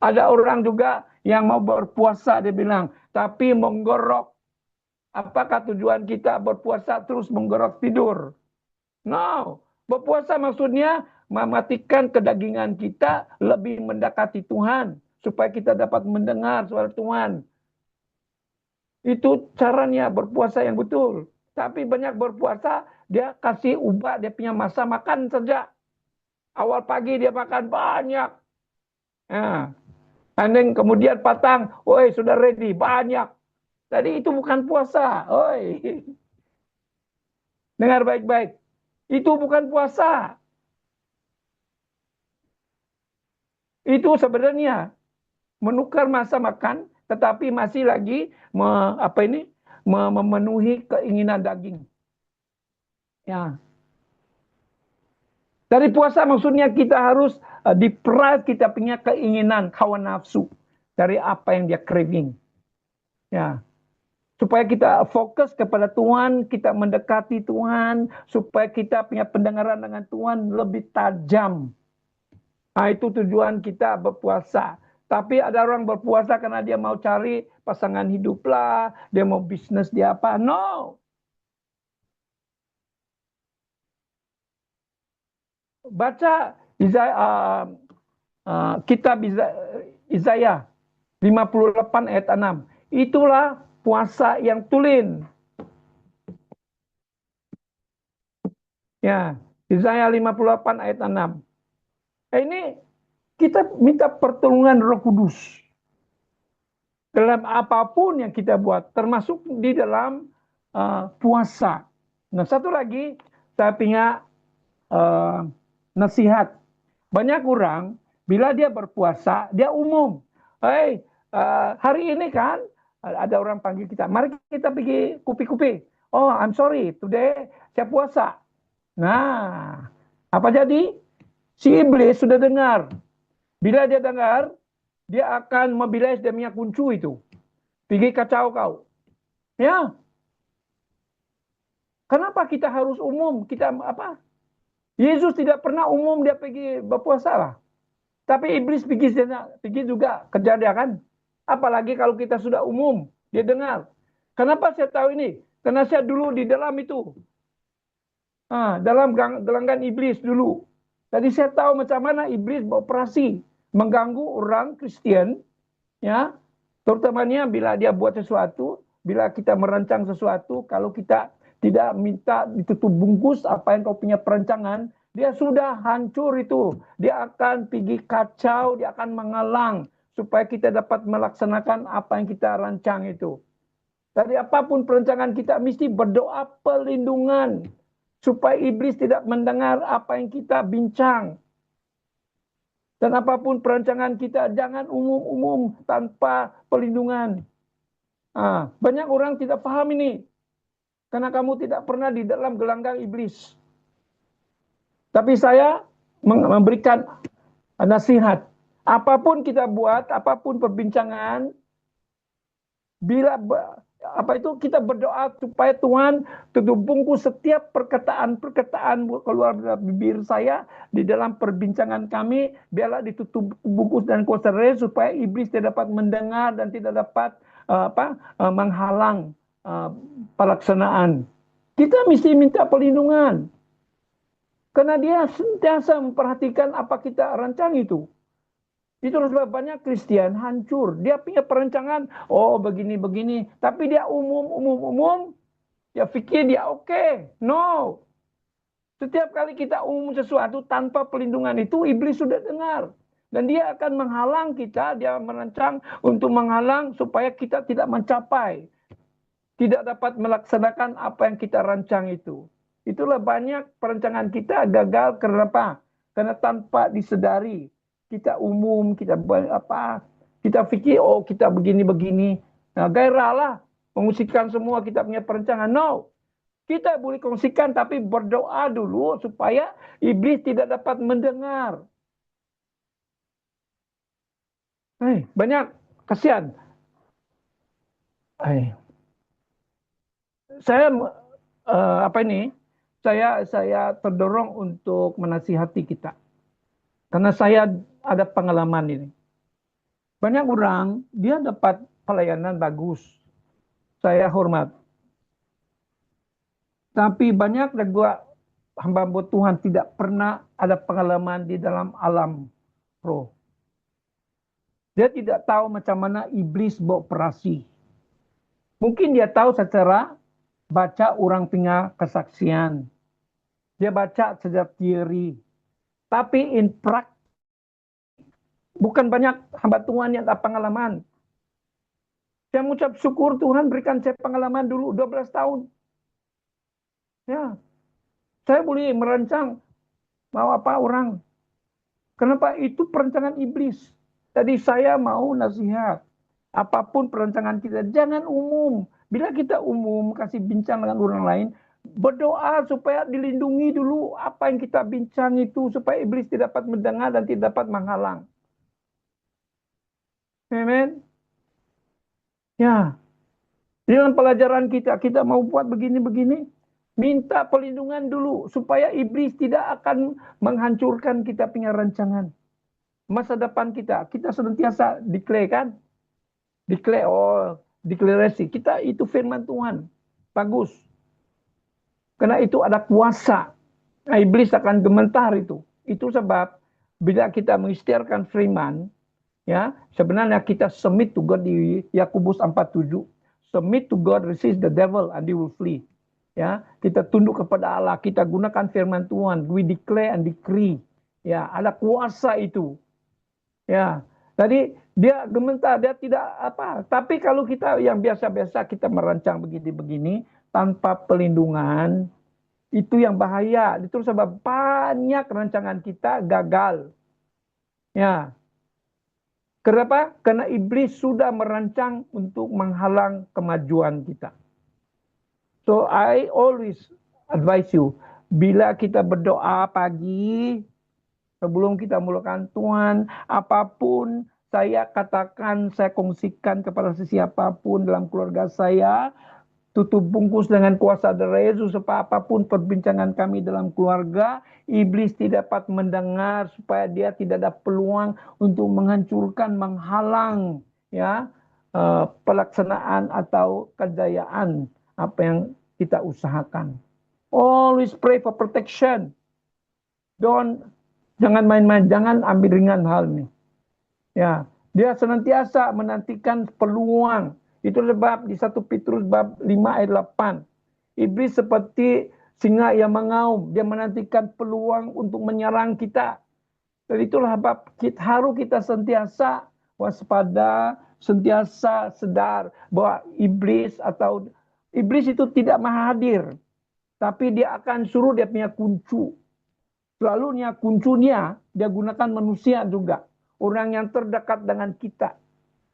ada orang juga yang mau berpuasa, dia bilang, tapi menggorok. Apakah tujuan kita berpuasa terus menggorok tidur? No, berpuasa maksudnya mematikan kedagingan kita, lebih mendekati Tuhan, supaya kita dapat mendengar suara Tuhan. Itu caranya berpuasa yang betul. Tapi banyak berpuasa, dia kasih ubah, dia punya masa makan saja. Awal pagi dia makan banyak. Nah, and then kemudian patang, oi sudah ready, banyak. Tadi itu bukan puasa. Oi, dengar baik-baik. Itu bukan puasa. Itu sebenarnya menukar masa makan, tetapi masih lagi memenuhi keinginan daging. Ya. Dari puasa maksudnya kita harus deprive kita punya keinginan, hawa nafsu dari apa yang dia craving. Ya. Supaya kita fokus kepada Tuhan, kita mendekati Tuhan, supaya kita punya pendengaran dengan Tuhan lebih tajam. Nah, itu tujuan kita berpuasa. Tapi ada orang berpuasa karena dia mau cari pasangan hidup lah, dia mau bisnis dia apa. No. Baca kitab Isaiah 58 ayat 6. Itulah puasa yang tulen. Ya, Isaiah 58 ayat 6. Ini kita minta pertolongan Roh Kudus dalam apapun yang kita buat, termasuk di dalam puasa. Nah, satu lagi saya punya nasihat. Banyak orang bila dia berpuasa, dia umum. Hey, hari ini kan ada orang panggil kita, mari kita pergi kupi-kupi. Oh, I'm sorry, today saya puasa. Nah, apa jadi? Si iblis sudah dengar. Bila dia dengar, dia akan mobilize dia punya kuncu itu. Pergi kacau kau. Ya. Kenapa kita harus umum? Kita apa? Yesus tidak pernah umum dia pergi berpuasa lah. Tapi iblis pergi juga kejar dia kan. Apalagi kalau kita sudah umum, dia dengar. Kenapa saya tahu ini? Karena saya dulu di dalam itu. Dalam gelanggang iblis dulu. Jadi saya tahu macam mana iblis beroperasi mengganggu orang Kristen, ya, terutamanya bila dia buat sesuatu, bila kita merancang sesuatu, kalau kita tidak minta ditutup bungkus apa yang kau punya perancangan, dia sudah hancur itu. Dia akan pergi kacau, dia akan menghalang supaya kita dapat melaksanakan apa yang kita rancang itu. Dari apapun perancangan kita mesti berdoa perlindungan supaya iblis tidak mendengar apa yang kita bincang. Dan apapun perancangan kita, jangan umum-umum tanpa perlindungan. Banyak orang tidak paham ini. Karena kamu tidak pernah di dalam gelanggang iblis. Tapi saya memberikan nasihat. Apapun kita buat, apapun perbincangan, bila kita berdoa supaya Tuhan tutup bungkus setiap perkataan keluar dari bibir saya di dalam perbincangan kami, biarlah ditutup bungkus dan kuasa roh supaya iblis tidak dapat mendengar dan tidak dapat menghalang pelaksanaan. Kita mesti minta perlindungan karena dia sentiasa memperhatikan apa kita rancang itu. Itu sebab banyak Kristen hancur. Dia punya perancangan, begini-begini. Tapi dia umum. Dia pikir dia oke. No. Setiap kali kita umum sesuatu tanpa perlindungan itu, iblis sudah dengar. Dan dia akan menghalang kita, dia merancang untuk menghalang supaya kita tidak mencapai. Tidak dapat melaksanakan apa yang kita rancang itu. Itulah banyak perancangan kita gagal. Kenapa? Karena tanpa disedari. Kita umum, kita pikir kita begini-begini. Nah, gairahlah mengungsikan semua kita punya perencanaan. No. Kita boleh kongsikan tapi berdoa dulu supaya iblis tidak dapat mendengar. Banyak kasihan. Saya saya terdorong untuk menasihati kita. Karena saya ada pengalaman ini. Banyak orang, dia dapat pelayanan bagus. Saya hormat. Tapi banyak juga hamba Tuhan tidak pernah ada pengalaman di dalam alam roh. Dia tidak tahu macam mana iblis beroperasi. Mungkin dia tahu secara baca orang punya kesaksian. Dia baca secara teori. Tapi in praktik, bukan banyak hamba Tuhan yang ada pengalaman. Saya mengucap syukur Tuhan berikan saya pengalaman dulu 12 tahun. Ya, saya boleh merancang mau apa orang. Kenapa? Itu perancangan iblis. Jadi saya mau nasihat. Apapun perancangan kita, jangan umum. Bila kita umum, kasih bincang dengan orang lain, berdoa supaya dilindungi dulu apa yang kita bincang itu, supaya iblis tidak dapat mendengar dan tidak dapat menghalang. Amen. Ya. Dalam pelajaran kita mau buat begini-begini, minta perlindungan dulu supaya iblis tidak akan menghancurkan kita punya rancangan. Masa depan kita senantiasa declare kan? Deklarasi. Kita itu firman Tuhan. Bagus. Karena itu ada kuasa. Nah, iblis akan gemetar itu. Itu sebab bila kita mengisytiharkan firman, ya, sebenarnya kita submit to God di Yakobus 4:7. Submit to God, resist the devil and he will flee. Ya, kita tunduk kepada Allah, kita gunakan firman Tuhan, we declare and decree. Ya, ada kuasa itu. Ya. Tadi dia gemetar, dia tidak apa. Tapi kalau kita yang biasa-biasa kita merancang begini-begini tanpa perlindungan, itu yang bahaya. Itu sebab banyak rancangan kita gagal. Ya. Kenapa? Karena iblis sudah merancang untuk menghalang kemajuan kita. So I always advise you, bila kita berdoa pagi, sebelum kita mulakan Tuhan, apapun saya katakan, saya kongsikan kepada sesiapapun dalam keluarga saya, tutup bungkus dengan kuasa darah Yesus supaya apapun perbincangan kami dalam keluarga, iblis tidak dapat mendengar supaya dia tidak ada peluang untuk menghancurkan, menghalang ya pelaksanaan atau kejayaan apa yang kita usahakan. Always pray for protection. Jangan main-main, jangan ambil ringan hal ini. Ya, dia senantiasa menantikan peluang. Itu sebab di 1 Petrus bab 5 ayat 8. Iblis seperti singa yang mengaum, dia menantikan peluang untuk menyerang kita. Dan itulah sebab harus kita sentiasa waspada, sentiasa sadar bahwa iblis itu tidak maha hadir. Tapi dia akan suruh dia punya kuncu. Selalu kuncinya dia gunakan manusia juga. Orang yang terdekat dengan kita.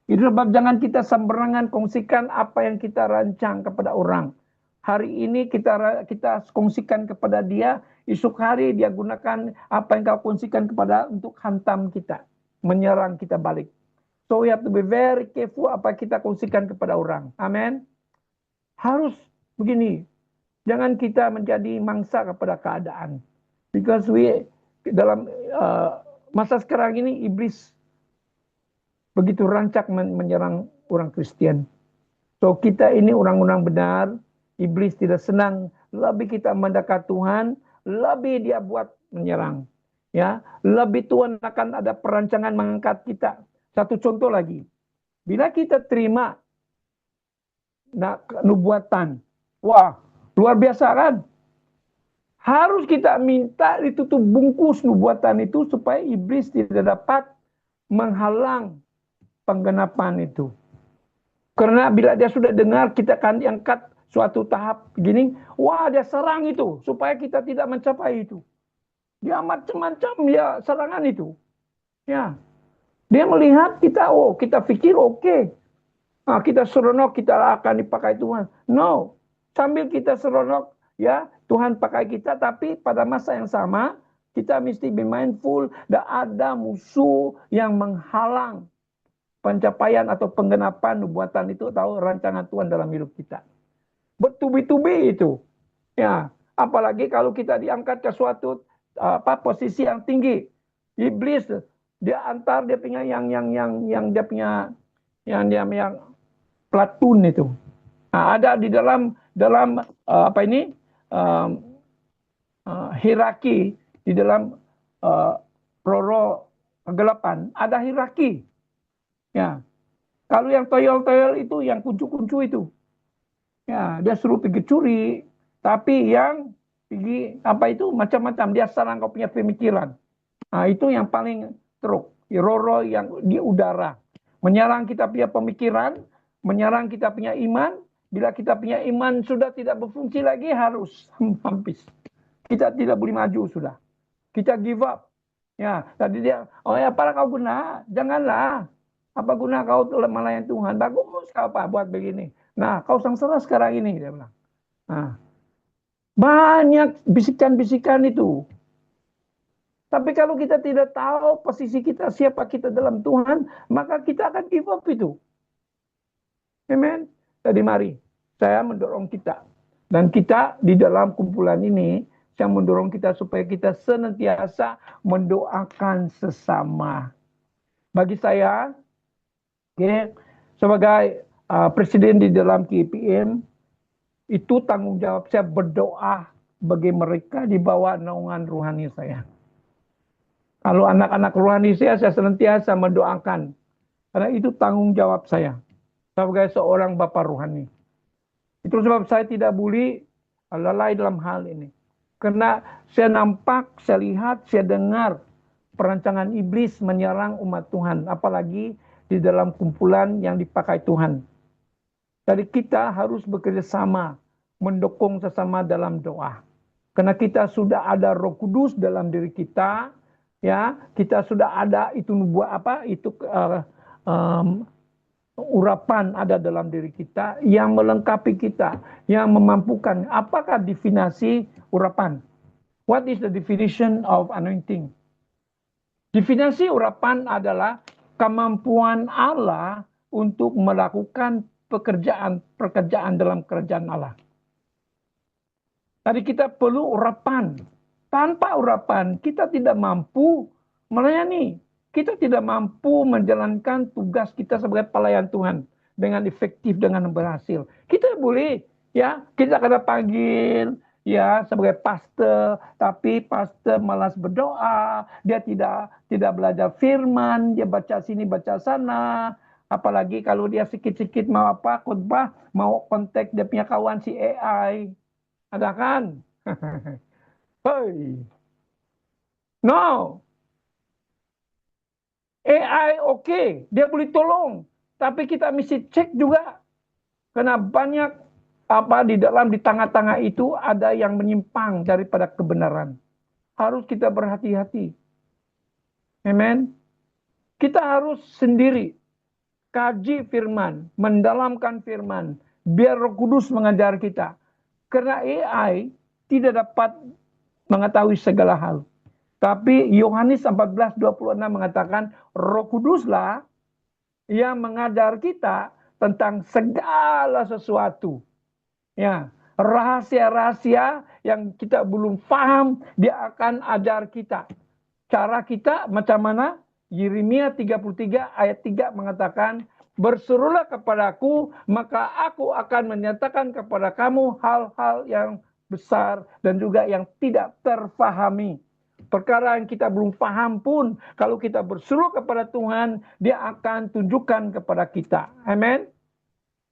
Itu sebab jangan kita sembarangan kongsikan apa yang kita rancang kepada orang. Hari ini kita kongsikan kepada dia, esok hari dia gunakan apa yang kau kongsikan kepada untuk hantam kita, menyerang kita balik. So we have to be very careful apa kita kongsikan kepada orang. Amin. Harus begini. Jangan kita menjadi mangsa kepada keadaan. Because dalam masa sekarang ini iblis begitu rancak menyerang orang Kristen. So kita ini orang-orang benar, iblis tidak senang. Lebih kita mendekat Tuhan, lebih dia buat menyerang. Ya, lebih Tuhan akan ada perancangan mengangkat kita. Satu contoh lagi, bila kita terima nubuatan, wah luar biasa kan? Harus kita minta ditutup bungkus nubuatan itu supaya iblis tidak dapat menghalang penggenapan itu. Karena bila dia sudah dengar kita akan diangkat suatu tahap begini, wah dia serang itu supaya kita tidak mencapai itu. Dia macam-macam ya serangan itu. Ya. Dia melihat kita, kita pikir oke. Nah, kita seronok kita akan dipakai Tuhan. No. Sambil kita seronok, ya Tuhan pakai kita, tapi pada masa yang sama kita mesti be mindful dan ada musuh yang menghalang pencapaian atau penggenapan nubuatan itu atau rancangan Tuhan dalam hidup kita. Bertubi-tubi itu. Ya, apalagi kalau kita diangkat ke suatu posisi yang tinggi. Iblis dia antar dia punya yang dia punya yang platun itu. Nah, ada di dalam hierarki di dalam roro kegelapan ada hierarki. Ya, kalau yang toyol-toyol itu yang kuncu-kuncu itu, ya dia suruh pergi curi, tapi yang pergi macam-macam dia serang kau punya pemikiran. Nah, itu yang paling teruk, roro yang di udara, menyerang kita punya pemikiran, menyerang kita punya iman. Bila kita punya iman sudah tidak berfungsi lagi, harus habis. Kita tidak boleh maju sudah. Kita give up. Ya, tadi dia, apa kau guna? Janganlah. Apa guna kau melayani Tuhan? Bagus kau buat begini. Nah, kau sengsara sekarang ini, dia bilang. Nah, banyak bisikan-bisikan itu. Tapi kalau kita tidak tahu posisi kita, siapa kita dalam Tuhan, maka kita akan give up itu. Amen. Jadi mari, saya mendorong kita. Dan kita di dalam kumpulan ini, saya mendorong kita supaya kita senantiasa mendoakan sesama. Bagi saya, sebagai presiden di dalam KPM, itu tanggung jawab saya berdoa bagi mereka di bawah naungan rohani saya. Kalau anak-anak rohani saya senantiasa mendoakan. Karena itu tanggung jawab saya sebagai seorang bapa rohani. Itu sebab saya tidak boleh lalai dalam hal ini. Karena saya nampak, saya lihat, saya dengar perancangan iblis menyerang umat Tuhan. Apalagi di dalam kumpulan yang dipakai Tuhan. Jadi kita harus bekerja sama, mendukung sesama dalam doa. Karena kita sudah ada Roh Kudus dalam diri kita, ya, kita sudah ada itu urapan ada dalam diri kita yang melengkapi kita, yang memampukan. Apakah definisi urapan? What is the definition of anointing? Definisi urapan adalah kemampuan Allah untuk melakukan pekerjaan dalam kerajaan Allah. Jadi kita perlu urapan. Tanpa urapan kita tidak mampu melayani. Kita tidak mampu menjalankan tugas kita sebagai pelayan Tuhan dengan efektif, dengan berhasil. Kita boleh, ya, kita akan panggil, ya sebagai pastor, tapi pastor malas berdoa, dia tidak belajar firman, dia baca sini baca sana. Apalagi kalau dia sikit-sikit mau apa khotbah, mau kontak dia punya kawan si AI, ada kan? Hei, no, AI oke, dia boleh tolong, tapi kita mesti cek juga karena banyak apa di tengah-tengah itu ada yang menyimpang daripada kebenaran. Harus kita berhati-hati. Amen. Kita harus sendiri kaji firman, mendalamkan firman, biar Roh Kudus mengajar kita. Karena AI tidak dapat mengetahui segala hal. Tapi Yohanes 14:26 mengatakan Roh Kuduslah yang mengajar kita tentang segala sesuatu. Ya, rahasia-rahasia yang kita belum paham, dia akan ajar kita. Cara kita macam mana? Yeremia 33 ayat 3 mengatakan, berserulah kepadaku, maka aku akan menyatakan kepada kamu hal-hal yang besar dan juga yang tidak terfahami. Perkara yang kita belum paham pun, kalau kita berseru kepada Tuhan, dia akan tunjukkan kepada kita. Amin.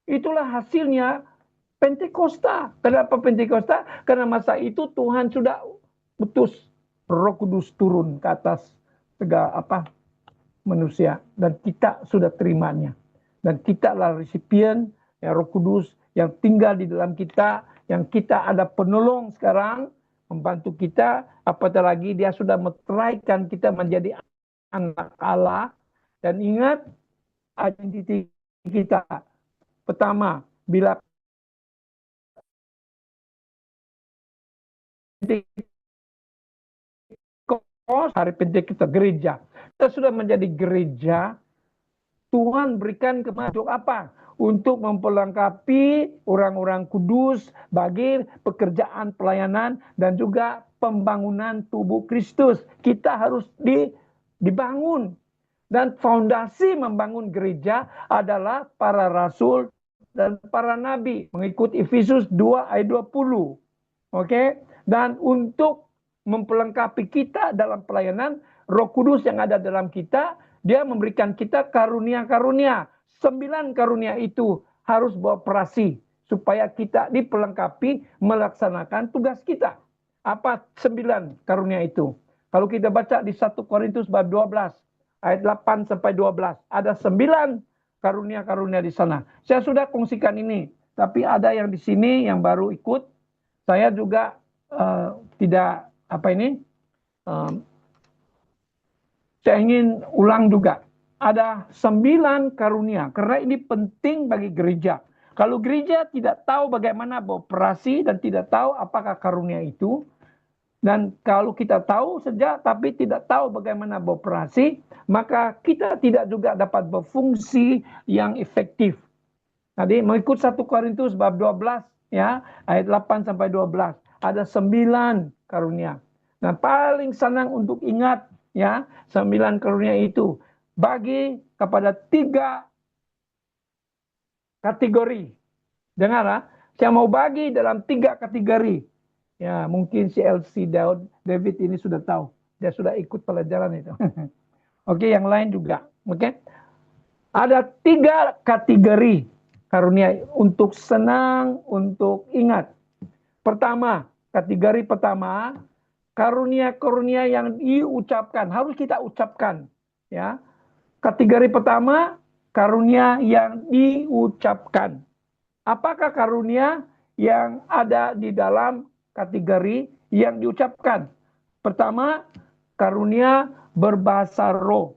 Itulah hasilnya Pentakosta. Kenapa Pentakosta? Karena masa itu Tuhan sudah utus Roh Kudus turun ke atas segala manusia dan kita sudah terimanya. Dan kita adalah resipien ya, Roh Kudus yang tinggal di dalam kita, yang kita ada penolong sekarang membantu kita, apatah lagi dia sudah meteraikan kita menjadi anak Allah. Dan ingat identiti kita. Pertama, bila hari Pentekosta gereja. Kita sudah menjadi gereja, Tuhan berikan kepada apa? Untuk memperlengkapi orang-orang kudus bagi pekerjaan pelayanan dan juga pembangunan tubuh Kristus. Kita harus dibangun. Dan fondasi membangun gereja adalah para rasul dan para nabi. Mengikut Efesus 2 ayat 20. Oke? Dan untuk memperlengkapi kita dalam pelayanan, Roh Kudus yang ada dalam kita, dia memberikan kita karunia-karunia. 9 karunia itu harus beroperasi supaya kita diperlengkapi melaksanakan tugas kita. Apa 9 karunia itu? Kalau kita baca di 1 Korintus bab 12 ayat 8 sampai 12, ada 9 karunia-karunia di sana. Saya sudah kongsikan ini, tapi ada yang di sini yang baru ikut. Saya juga tidak saya ingin ulang juga. Ada 9 karunia, karena ini penting bagi gereja. Kalau gereja tidak tahu bagaimana beroperasi dan tidak tahu apakah karunia itu, dan kalau kita tahu saja tapi tidak tahu bagaimana beroperasi, maka kita tidak juga dapat berfungsi yang efektif. Tadi mengikut 1 Korintus bab 12 ya, ayat 8 sampai 12. Ada 9 karunia. Nah, paling senang untuk ingat ya, 9 karunia itu bagi kepada 3 kategori. Dengar, saya mau bagi dalam 3 kategori. Ya, mungkin si LC David ini sudah tahu. Dia sudah ikut pelajaran itu. Oke, yang lain juga. Oke. Ada 3 kategori karunia untuk senang, untuk ingat. Pertama, kategori pertama, karunia-karunia yang diucapkan, harus kita ucapkan, ya. Kategori pertama, karunia yang diucapkan. Apakah karunia yang ada di dalam kategori yang diucapkan? Pertama, karunia berbahasa roh.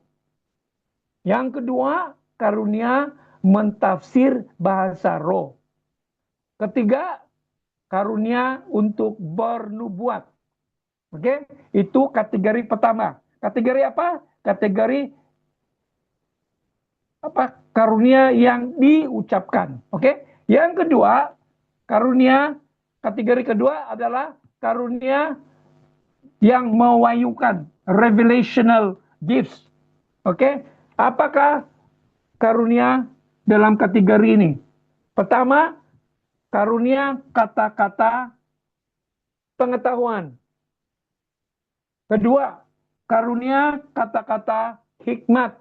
Yang kedua, karunia mentafsir bahasa roh. Ketiga, karunia untuk bernubuat. Oke, itu kategori pertama. Kategori apa? Kategori karunia yang diucapkan. Oke. Yang kedua, kategori kedua adalah karunia yang mewahyukan, revelational gifts. Oke. Apakah karunia dalam kategori ini? Pertama, karunia kata-kata pengetahuan. Kedua, karunia kata-kata hikmat.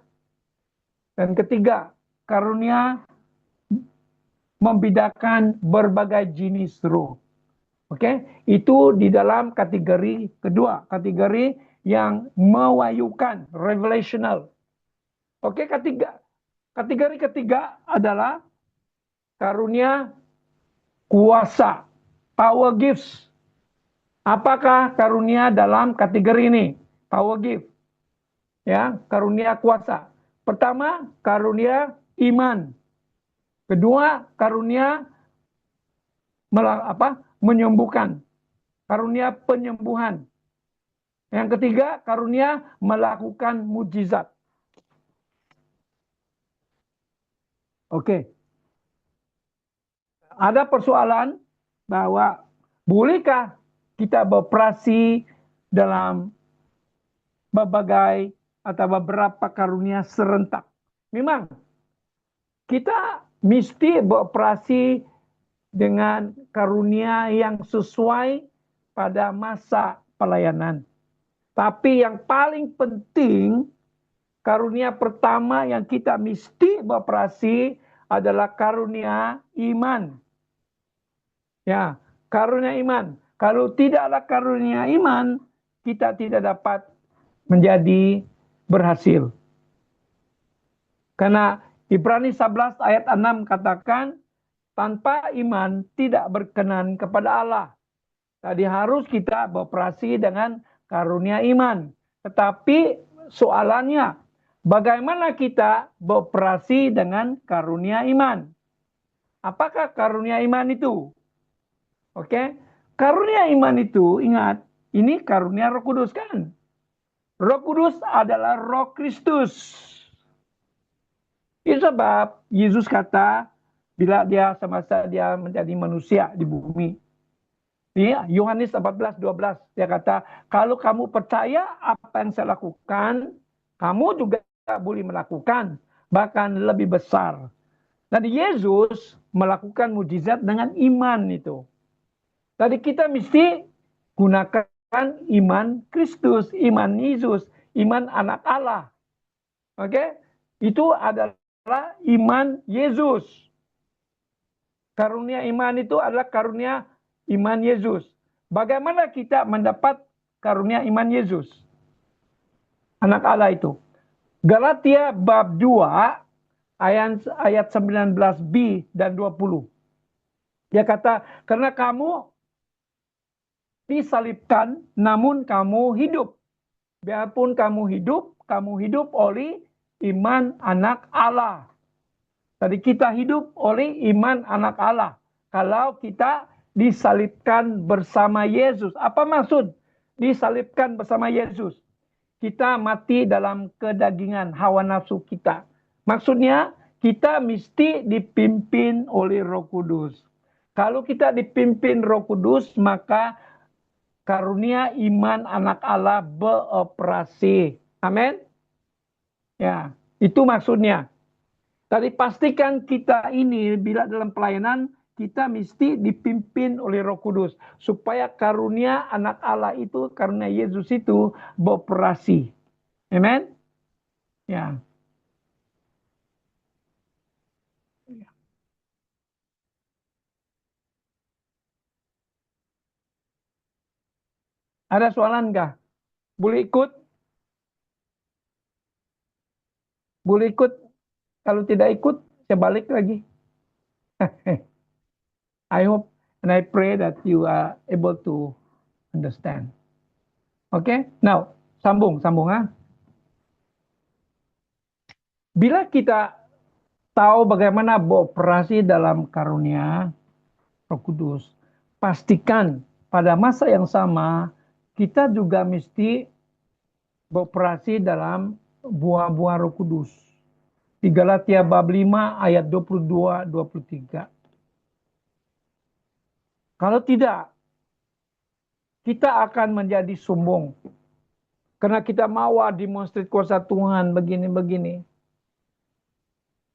Dan ketiga, karunia membedakan berbagai jenis roh. Oke, itu di dalam kategori kedua, kategori yang mewahyukan, revelational. Oke, kategori ketiga adalah karunia kuasa, power gifts. Apakah karunia dalam kategori ini? Power gift. Ya, karunia kuasa. Pertama, karunia iman. Kedua, karunia menyembuhkan. Karunia penyembuhan. Yang ketiga, karunia melakukan mujizat. Oke. Ada persoalan bahwa bolehkah kita beroperasi dalam berbagai atau beberapa karunia serentak? Memang kita mesti beroperasi dengan karunia yang sesuai pada masa pelayanan. Tapi yang paling penting, karunia pertama yang kita mesti beroperasi adalah karunia iman. Ya, karunia iman. Kalau tidak ada karunia iman, kita tidak dapat menjadi berhasil. Karena Ibrani 11 ayat 6 katakan, tanpa iman tidak berkenan kepada Allah. Tadi harus kita beroperasi dengan karunia iman. Tetapi soalannya, bagaimana kita beroperasi dengan karunia iman? Apakah karunia iman itu? Oke, karunia iman itu, ingat, ini karunia Roh Kudus kan? Roh Kudus adalah Roh Kristus. Itu sebab Yesus kata, bila dia semasa dia menjadi manusia di bumi. Ya, Yohanes 14:12 dia kata, kalau kamu percaya apa yang saya lakukan, kamu juga boleh melakukan, bahkan lebih besar. Dan Yesus melakukan mujizat dengan iman itu. Jadi kita mesti gunakan iman Kristus, iman Yesus, iman anak Allah. Oke? Itu adalah iman Yesus. Karunia iman itu adalah karunia iman Yesus. Bagaimana kita mendapat karunia iman Yesus? Anak Allah itu. Galatia bab 2 ayat 19b dan 20. Dia kata, karena kamu disalibkan, namun kamu hidup. Biarpun kamu hidup oleh iman anak Allah. Jadi kita hidup oleh iman anak Allah. Kalau kita disalibkan bersama Yesus. Apa maksud disalibkan bersama Yesus? Kita mati dalam kedagingan hawa nafsu kita. Maksudnya kita mesti dipimpin oleh Roh Kudus. Kalau kita dipimpin Roh Kudus, maka karunia iman anak Allah beroperasi. Amin. Ya, itu maksudnya. Tadi pastikan kita ini bila dalam pelayanan kita mesti dipimpin oleh Roh Kudus supaya karunia anak Allah itu, karunia Yesus itu beroperasi. Amin. Ya. Ada soalan nggak? Boleh ikut? Boleh ikut? Kalau tidak ikut, saya balik lagi. I hope and I pray that you are able to understand. Okay? Now, sambung ha. Bila kita tahu bagaimana beroperasi dalam karunia Roh Kudus, pastikan pada masa yang sama kita juga mesti beroperasi dalam buah-buah Roh Kudus. Di Galatia bab 5 ayat 22-23. Kalau tidak, kita akan menjadi sombong. Karena kita mau demonstrasi kuasa Tuhan begini-begini.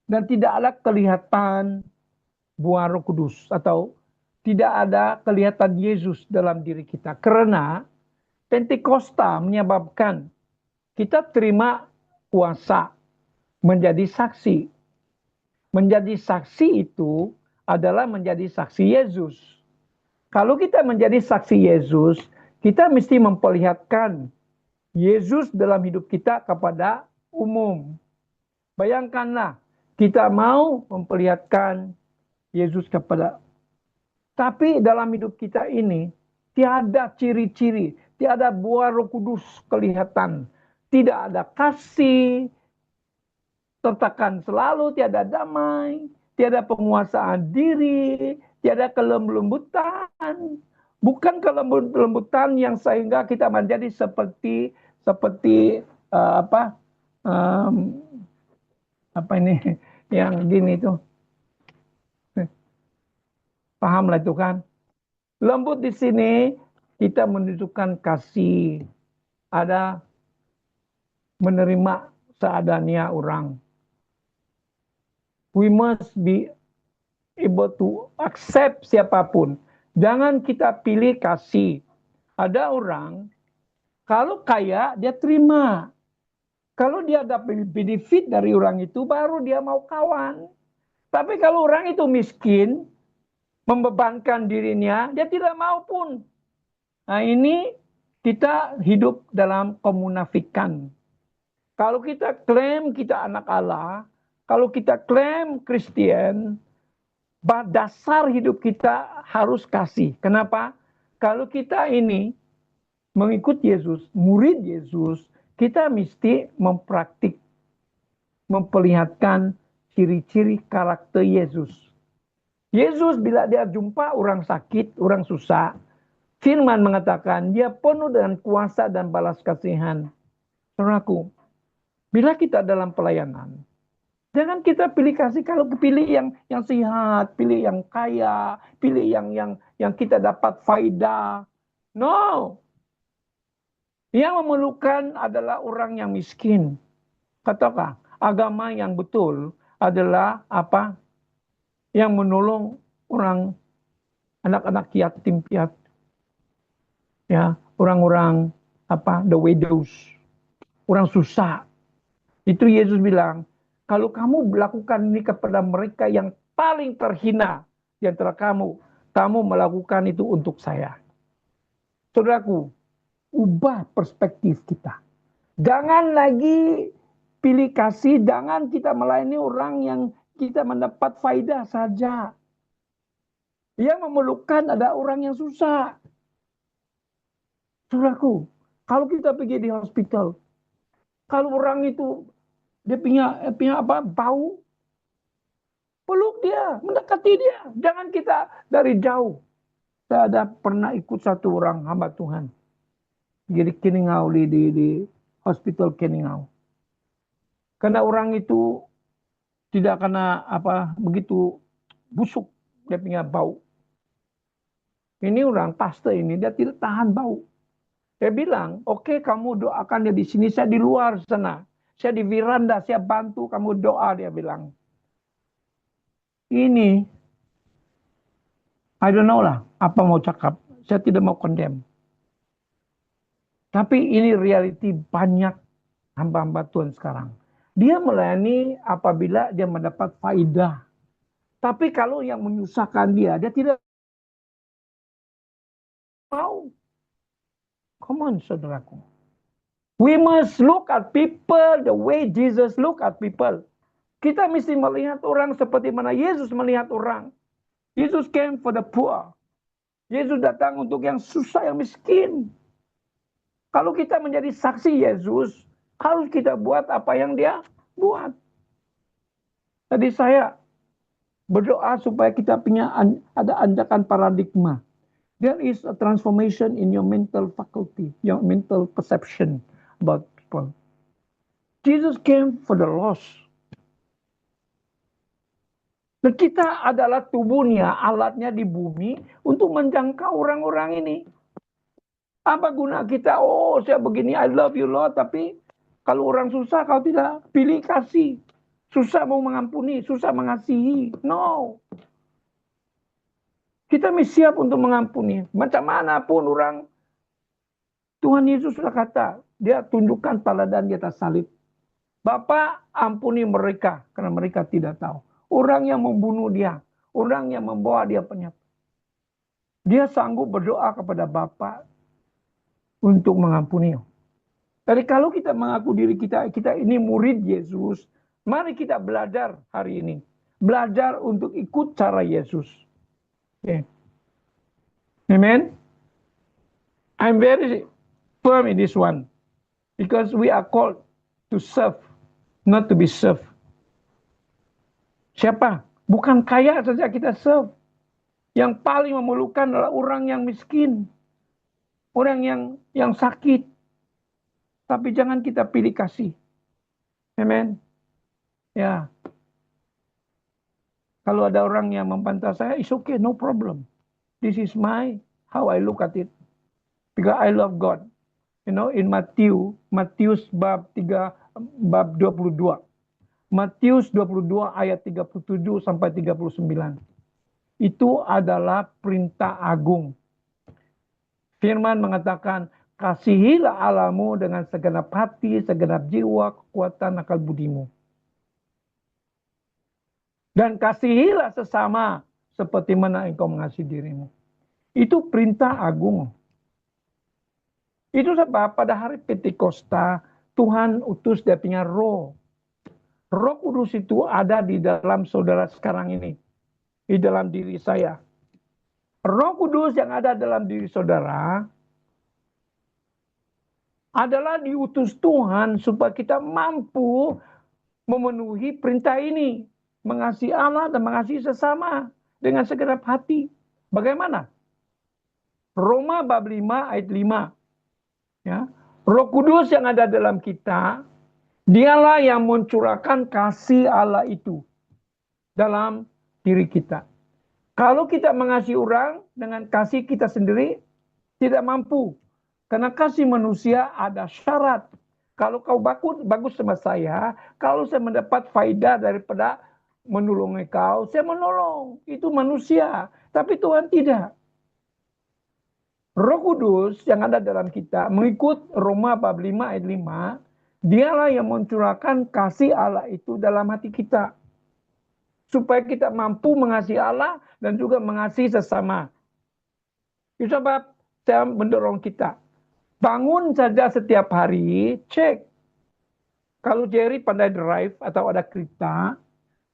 Dan tidaklah kelihatan buah Roh Kudus atau tidak ada kelihatan Yesus dalam diri kita. Karena Pentakosta menyebabkan kita terima kuasa menjadi saksi. Menjadi saksi itu adalah menjadi saksi Yesus. Kalau kita menjadi saksi Yesus, kita mesti memperlihatkan Yesus dalam hidup kita kepada umum. Bayangkanlah, kita mau memperlihatkan Yesus kepada, tapi dalam hidup kita ini tiada ciri-ciri, tiada buah Roh Kudus kelihatan, tidak ada kasih, tertekan selalu, tiada damai, tiada penguasaan diri, tiada kelembutan. Bukan kelembutan yang sehingga kita menjadi seperti apa apa ini yang gini tuh, pahamlah itu kan. Lembut di sini kita menunjukkan kasih, ada menerima seadanya orang. We must be able to accept siapapun. Jangan kita pilih kasih. Ada orang, kalau kaya, dia terima. Kalau dia dapat benefit dari orang itu, baru dia mau kawan. Tapi kalau orang itu miskin, membebankan dirinya, dia tidak mau pun. Nah ini kita hidup dalam kemunafikan. Kalau kita klaim kita anak Allah, kalau kita klaim Kristen, dasar hidup kita harus kasih. Kenapa? Kalau kita ini mengikut Yesus, murid Yesus, kita mesti memperlihatkan ciri-ciri karakter Yesus. Yesus bila dia jumpa orang sakit, orang susah, firman mengatakan dia penuh dengan kuasa dan balas kasihan. Saudaraku, bila kita dalam pelayanan, jangan kita pilih kasih kalau pilih yang sehat, pilih yang kaya, pilih yang kita dapat faedah. No. Yang memerlukan adalah orang yang miskin. Katakan, agama yang betul adalah apa? Yang menolong orang, anak-anak yatim piatu. Ya, orang-orang apa? The widows. Orang susah. Itu Yesus bilang, kalau kamu melakukan ini kepada mereka yang paling terhina di antara kamu melakukan itu untuk saya. Saudaraku, ubah perspektif kita. Jangan lagi pilih kasih, jangan kita melayani orang yang kita mendapat faidah saja. Yang memerlukan ada orang yang susah. Saudaraku, kalau kita pergi di hospital, kalau orang itu dia punya apa bau, peluk dia, mendekati dia. Jangan kita dari jauh. Saya ada pernah ikut satu orang hamba Tuhan. Jadi Keningau di hospital Keningau. Karena orang itu tidak kena apa begitu busuk dia punya bau. Ini orang pastor ini dia tidak tahan bau. Dia bilang, oke, kamu doakan dia di sini, saya di luar sana. Saya di veranda, saya bantu kamu doa, dia bilang. Ini, I don't know lah, apa mau cakap. Saya tidak mau condemn. Tapi ini reality banyak hamba-hamba Tuhan sekarang. Dia melayani apabila dia mendapat faidah. Tapi kalau yang menyusahkan dia tidak mau. Come on, saudaraku. We must look at people the way Jesus look at people. Kita mesti melihat orang seperti mana Yesus melihat orang. Yesus came for the poor. Yesus datang untuk yang susah, yang miskin. Kalau kita menjadi saksi Yesus, harus kita buat apa yang dia buat. Jadi saya berdoa supaya kita punya ada anjakan paradigma. There is a transformation in your mental faculty, your mental perception about people. Jesus came for the lost. Dan kita adalah tubuhnya, alatnya di bumi untuk menjangkau orang-orang ini. Apa guna kita? Oh, saya begini, I love you Lord. Tapi kalau orang susah, kau tidak pilih kasih. Susah mau mengampuni, susah mengasihi. No. Kita mesti siap untuk mengampuni. Macam mana pun orang, Tuhan Yesus sudah kata, dia tundukkan teladan di atas salib. Bapa, ampuni mereka karena mereka tidak tahu. Orang yang membunuh dia, orang yang membawa dia penyakit, dia sanggup berdoa kepada Bapa untuk mengampuni. Jadi kalau kita mengaku diri kita ini murid Yesus, mari kita belajar hari ini. Belajar untuk ikut cara Yesus. Okay. Amen. I'm very firm in this one. Because we are called to serve, not to be served. Siapa? Bukan kaya saja kita serve. Yang paling memerlukan adalah orang yang miskin. Orang yang sakit. Tapi jangan kita pilih kasih. Amen. Ya. Kalau ada orang yang membantah saya, it's okay, no problem. This is how I look at it. Because I love God. You know, in Matius bab 22. Matius 22 ayat 37 sampai 39. Itu adalah perintah agung. Firman mengatakan, kasihilah Allahmu dengan segenap hati, segenap jiwa, kekuatan, akal budimu. Dan kasihilah sesama seperti mana engkau mengasihi dirimu. Itu perintah agung. Itu sebab pada hari Pentakosta Tuhan utus dia punya roh. Roh Kudus itu ada di dalam saudara sekarang ini. Di dalam diri saya. Roh Kudus yang ada dalam diri saudara adalah diutus Tuhan supaya kita mampu memenuhi perintah ini. Mengasihi Allah dan mengasihi sesama dengan segenap hati. Bagaimana? Roma bab 5 ayat 5. Ya. Roh Kudus yang ada dalam kita, dialah yang mencurahkan kasih Allah itu dalam diri kita. Kalau kita mengasihi orang dengan kasih kita sendiri, tidak mampu. Karena kasih manusia ada syarat. Kalau kau bagus sama saya, kalau saya mendapat faedah daripada menolong kau, saya menolong. Itu manusia. Tapi Tuhan tidak. Roh Kudus yang ada dalam kita, mengikut Roma bab 5 ayat 5, dialah yang mencurahkan kasih Allah itu dalam hati kita. Supaya kita mampu mengasihi Allah dan juga mengasihi sesama. Itu sebab saya mendorong kita. Bangun saja setiap hari, cek. Kalau Jerry pandai drive atau ada kereta,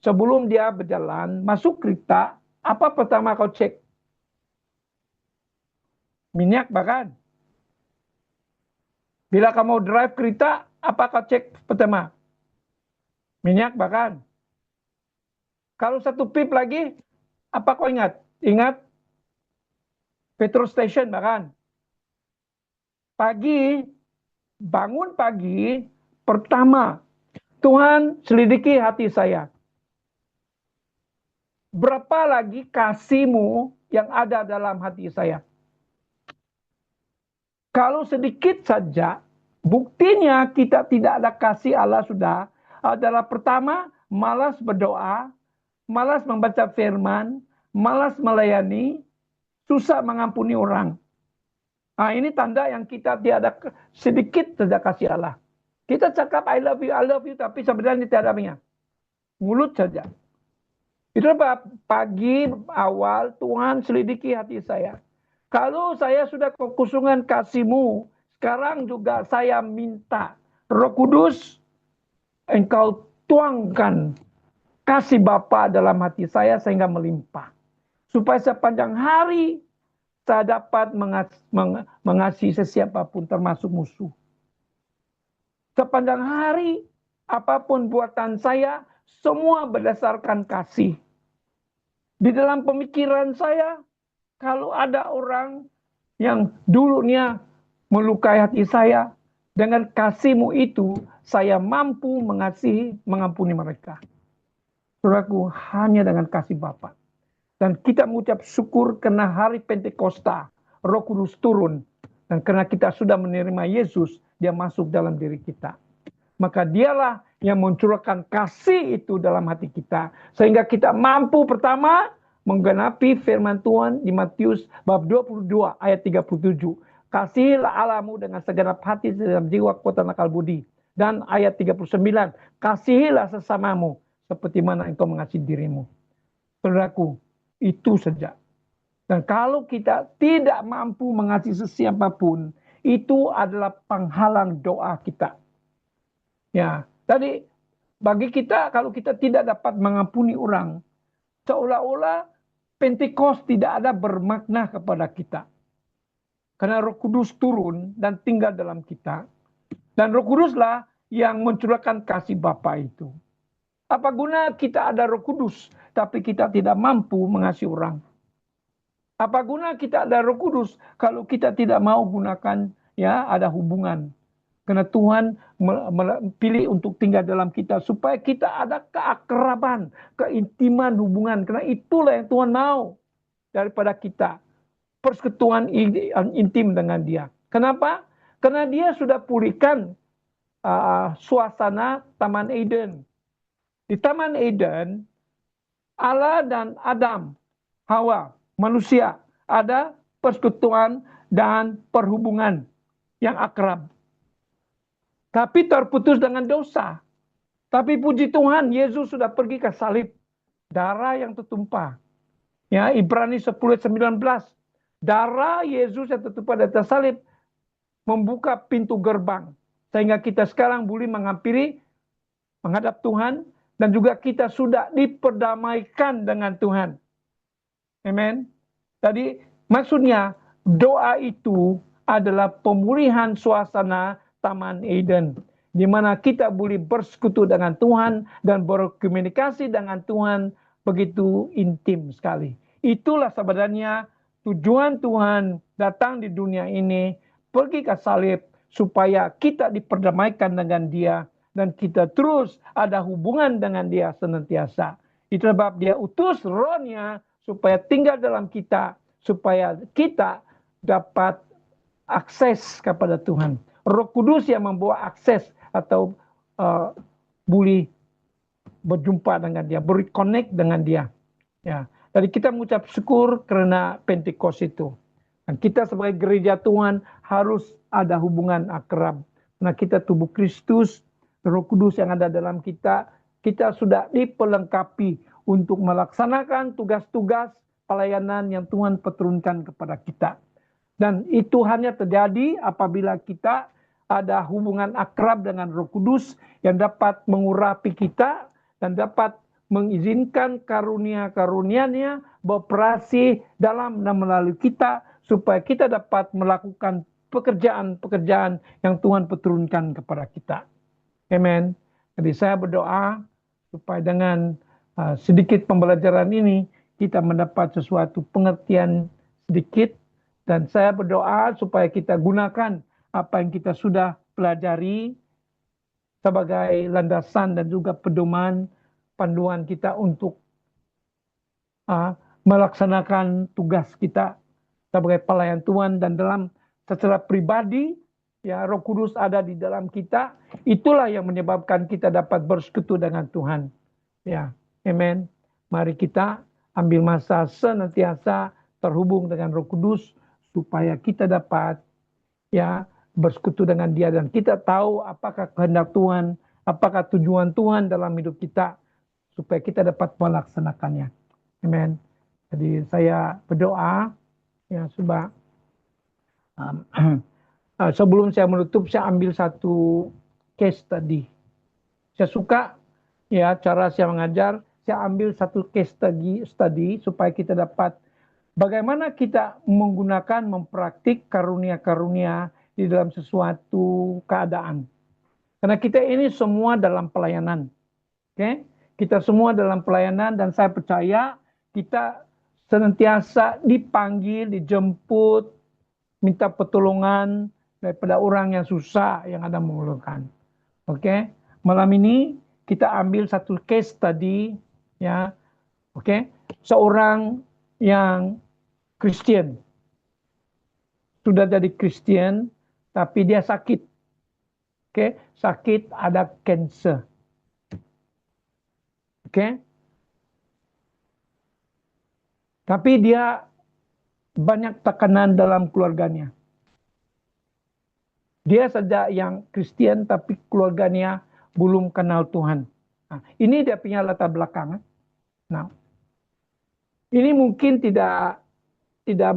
sebelum dia berjalan, masuk kereta, apa pertama kau cek? Minyak bahkan. Bila kamu drive kereta, apa kau cek pertama? Minyak bahkan. Kalau satu pip lagi, apa kau ingat? Ingat? Petrol station bahkan. Bangun pagi, pertama, Tuhan selidiki hati saya. Berapa lagi kasih-Mu yang ada dalam hati saya? Kalau sedikit saja, buktinya kita tidak ada kasih Allah sudah, adalah pertama, malas berdoa, malas membaca firman, malas melayani, susah mengampuni orang. Nah, ini tanda yang kita tiada sedikit saja kasih Allah. Kita cakap I love you, tapi sebenarnya tiada punya. Mulut saja. Itu pagi awal Tuhan selidiki hati saya. Kalau saya sudah kekusungan kasih-Mu, sekarang juga saya minta Roh Kudus, Engkau tuangkan kasih Bapa dalam hati saya sehingga melimpah. Supaya sepanjang hari saya dapat mengasihi sesiapapun termasuk musuh. Sepanjang hari apapun buatan saya, semua berdasarkan kasih. Di dalam pemikiran saya, kalau ada orang yang dulunya melukai hati saya, dengan kasih-Mu itu, saya mampu mengasihi, mengampuni mereka. Saudaraku, hanya dengan kasih Bapa. Dan kita mengucap syukur karena hari Pentakosta, Roh Kudus turun. Dan karena kita sudah menerima Yesus, dia masuk dalam diri kita. Maka dialah yang mencurahkan kasih itu dalam hati kita. Sehingga kita mampu pertama menggenapi firman Tuhan di Matius bab 22 ayat 37. Kasihilah Allahmu dengan segenap hati, dalam jiwa, kekuatan, akal budi. Dan ayat 39, kasihilah sesamamu seperti mana engkau mengasihi dirimu. Saudaraku, itu saja. Dan kalau kita tidak mampu mengasihi sesiapapun, itu adalah penghalang doa kita. Ya, tadi bagi kita kalau kita tidak dapat mengampuni orang, seolah-olah Pentekost tidak ada bermakna kepada kita. Karena Roh Kudus turun dan tinggal dalam kita. Dan Roh Kuduslah yang mencurahkan kasih Bapa itu. Apa guna kita ada Roh Kudus, tapi kita tidak mampu mengasihi orang? Apa guna kita ada Roh Kudus kalau kita tidak mau gunakan ada hubungan? Karena Tuhan pilih untuk tinggal dalam kita supaya kita ada keakraban, keintiman hubungan. Karena itulah yang Tuhan mau daripada kita. Persekutuan intim dengan Dia. Kenapa? Karena Dia sudah pulihkan suasana Taman Eden. Di Taman Eden, Allah dan Adam, Hawa, manusia, ada persekutuan dan perhubungan yang akrab. Tapi terputus dengan dosa. Tapi puji Tuhan, Yesus sudah pergi ke salib. Darah yang tertumpah. Ya, Ibrani 10:19. Darah Yesus yang tertumpah di atas salib membuka pintu gerbang. Sehingga kita sekarang boleh menghampiri, menghadap Tuhan. Dan juga kita sudah diperdamaikan dengan Tuhan. Amen. Tadi maksudnya doa itu adalah pemulihan suasana Taman Eden. Di mana kita boleh bersekutu dengan Tuhan dan berkomunikasi dengan Tuhan begitu intim sekali. Itulah sebenarnya tujuan Tuhan datang di dunia ini, pergi ke salib supaya kita diperdamaikan dengan Dia. Dan kita terus ada hubungan dengan Dia senantiasa. Itu sebab Dia utus Roh-Nya supaya tinggal dalam kita. Supaya kita dapat akses kepada Tuhan. Roh Kudus yang membawa akses atau boleh berjumpa dengan Dia. Berconnect dengan Dia. Ya. Jadi kita mengucap syukur karena Pentekost itu. Dan kita sebagai gereja Tuhan harus ada hubungan akrab. Nah kita tubuh Kristus, Roh Kudus yang ada dalam kita, kita sudah diperlengkapi untuk melaksanakan tugas-tugas pelayanan yang Tuhan perturunkan kepada kita. Dan itu hanya terjadi apabila kita ada hubungan akrab dengan Roh Kudus yang dapat mengurapi kita dan dapat mengizinkan karunia-karunia-Nya beroperasi dalam dan melalui kita supaya kita dapat melakukan pekerjaan-pekerjaan yang Tuhan perturunkan kepada kita. Amen. Jadi saya berdoa supaya dengan sedikit pembelajaran ini kita mendapat sesuatu pengertian sedikit dan saya berdoa supaya kita gunakan apa yang kita sudah pelajari sebagai landasan dan juga pedoman panduan kita untuk melaksanakan tugas kita sebagai pelayan Tuhan dan dalam secara pribadi ya Roh Kudus ada di dalam kita, itulah yang menyebabkan kita dapat bersekutu dengan Tuhan. Ya, amen. Mari kita ambil masa senantiasa terhubung dengan Roh Kudus supaya kita dapat bersekutu dengan Dia dan kita tahu apakah kehendak Tuhan, apakah tujuan Tuhan dalam hidup kita supaya kita dapat melaksanakannya. Amen. Jadi saya berdoa ya sebab sebelum saya menutup, saya ambil satu case study. Saya suka cara saya mengajar, saya ambil satu case study supaya kita dapat bagaimana kita menggunakan, mempraktik karunia-karunia di dalam sesuatu keadaan. Karena kita ini semua dalam pelayanan. Okay? Kita semua dalam pelayanan dan saya percaya kita senantiasa dipanggil, dijemput, minta pertolongan daripada orang yang susah, yang ada memerlukan. Oke, malam ini kita ambil satu case tadi, ya, oke, seorang yang Kristen, sudah jadi Kristen, tapi dia sakit, oke, sakit ada cancer, oke. Tapi dia banyak tekanan dalam keluarganya. Dia saja yang Kristen tapi keluarganya belum kenal Tuhan. Nah, ini dia punya latar belakang. Nah, ini mungkin tidak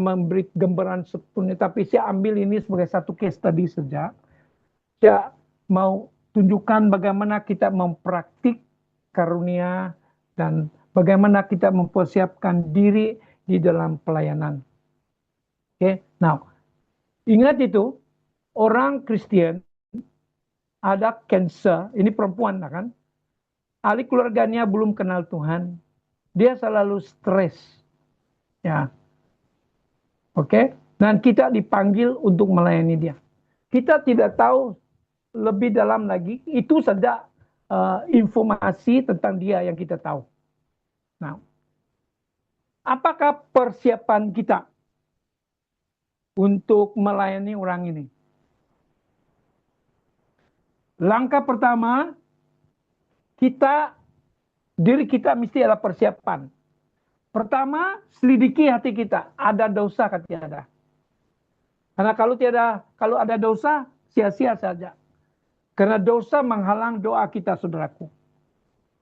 memberi gambaran sepenuhnya, tapi saya ambil ini sebagai satu case tadi saja. Saya mau tunjukkan bagaimana kita mempraktik karunia dan bagaimana kita mempersiapkan diri di dalam pelayanan. Oke, now ingat itu orang Kristen ada cancer, ini perempuan kan? Ahli keluarganya belum kenal Tuhan, dia selalu stres, ya, oke. Dan kita dipanggil untuk melayani dia. Kita tidak tahu lebih dalam lagi, itu saja informasi tentang dia yang kita tahu. Nah, apakah persiapan kita untuk melayani orang ini? Langkah pertama, diri kita mesti ada persiapan. Pertama, selidiki hati kita, ada dosa atau tiada. Karena kalau ada dosa, sia-sia saja. Karena dosa menghalang doa kita, saudaraku.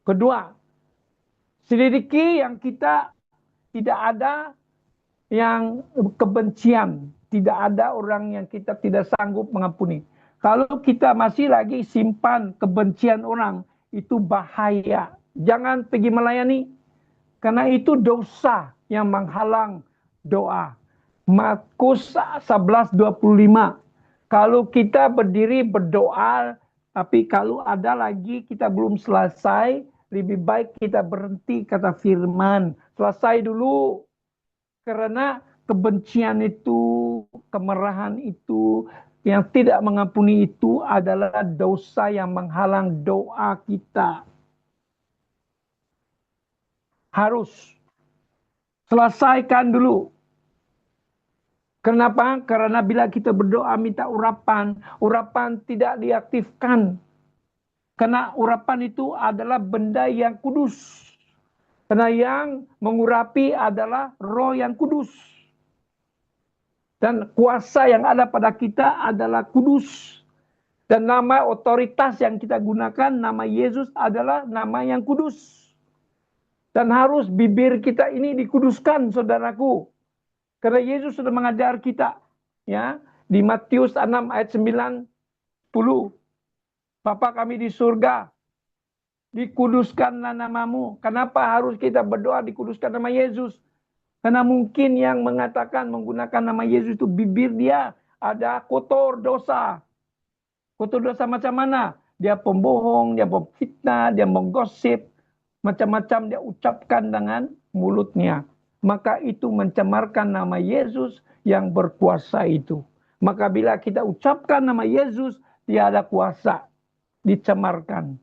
Kedua, selidiki yang kita tidak ada yang kebencian, tidak ada orang yang kita tidak sanggup mengampuni. Kalau kita masih lagi simpan kebencian orang, itu bahaya. Jangan pergi melayani, karena itu dosa yang menghalang doa. Markus 11:25. Kalau kita berdiri berdoa, tapi kalau ada lagi kita belum selesai, lebih baik kita berhenti, kata firman. Selesai dulu. Karena kebencian itu, kemarahan itu, yang tidak mengampuni itu adalah dosa yang menghalang doa kita. Harus selesaikan dulu. Kenapa? Karena bila kita berdoa minta urapan tidak diaktifkan. Karena urapan itu adalah benda yang kudus. Karena yang mengurapi adalah Roh yang kudus. Dan kuasa yang ada pada kita adalah kudus. Dan nama otoritas yang kita gunakan, nama Yesus adalah nama yang kudus. Dan harus bibir kita ini dikuduskan, saudaraku. Karena Yesus sudah mengajar kita, ya, di Matius 6 ayat 9-10. Bapa kami di surga, dikuduskanlah namamu. Kenapa harus kita berdoa dikuduskan nama Yesus? Karena mungkin yang mengatakan menggunakan nama Yesus itu bibir dia ada kotor dosa. Kotor dosa macam mana? Dia pembohong, dia pemfitnah, dia menggosip. Macam-macam dia ucapkan dengan mulutnya. Maka itu mencemarkan nama Yesus yang berkuasa itu. Maka bila kita ucapkan nama Yesus, dia ada kuasa. Dicemarkan.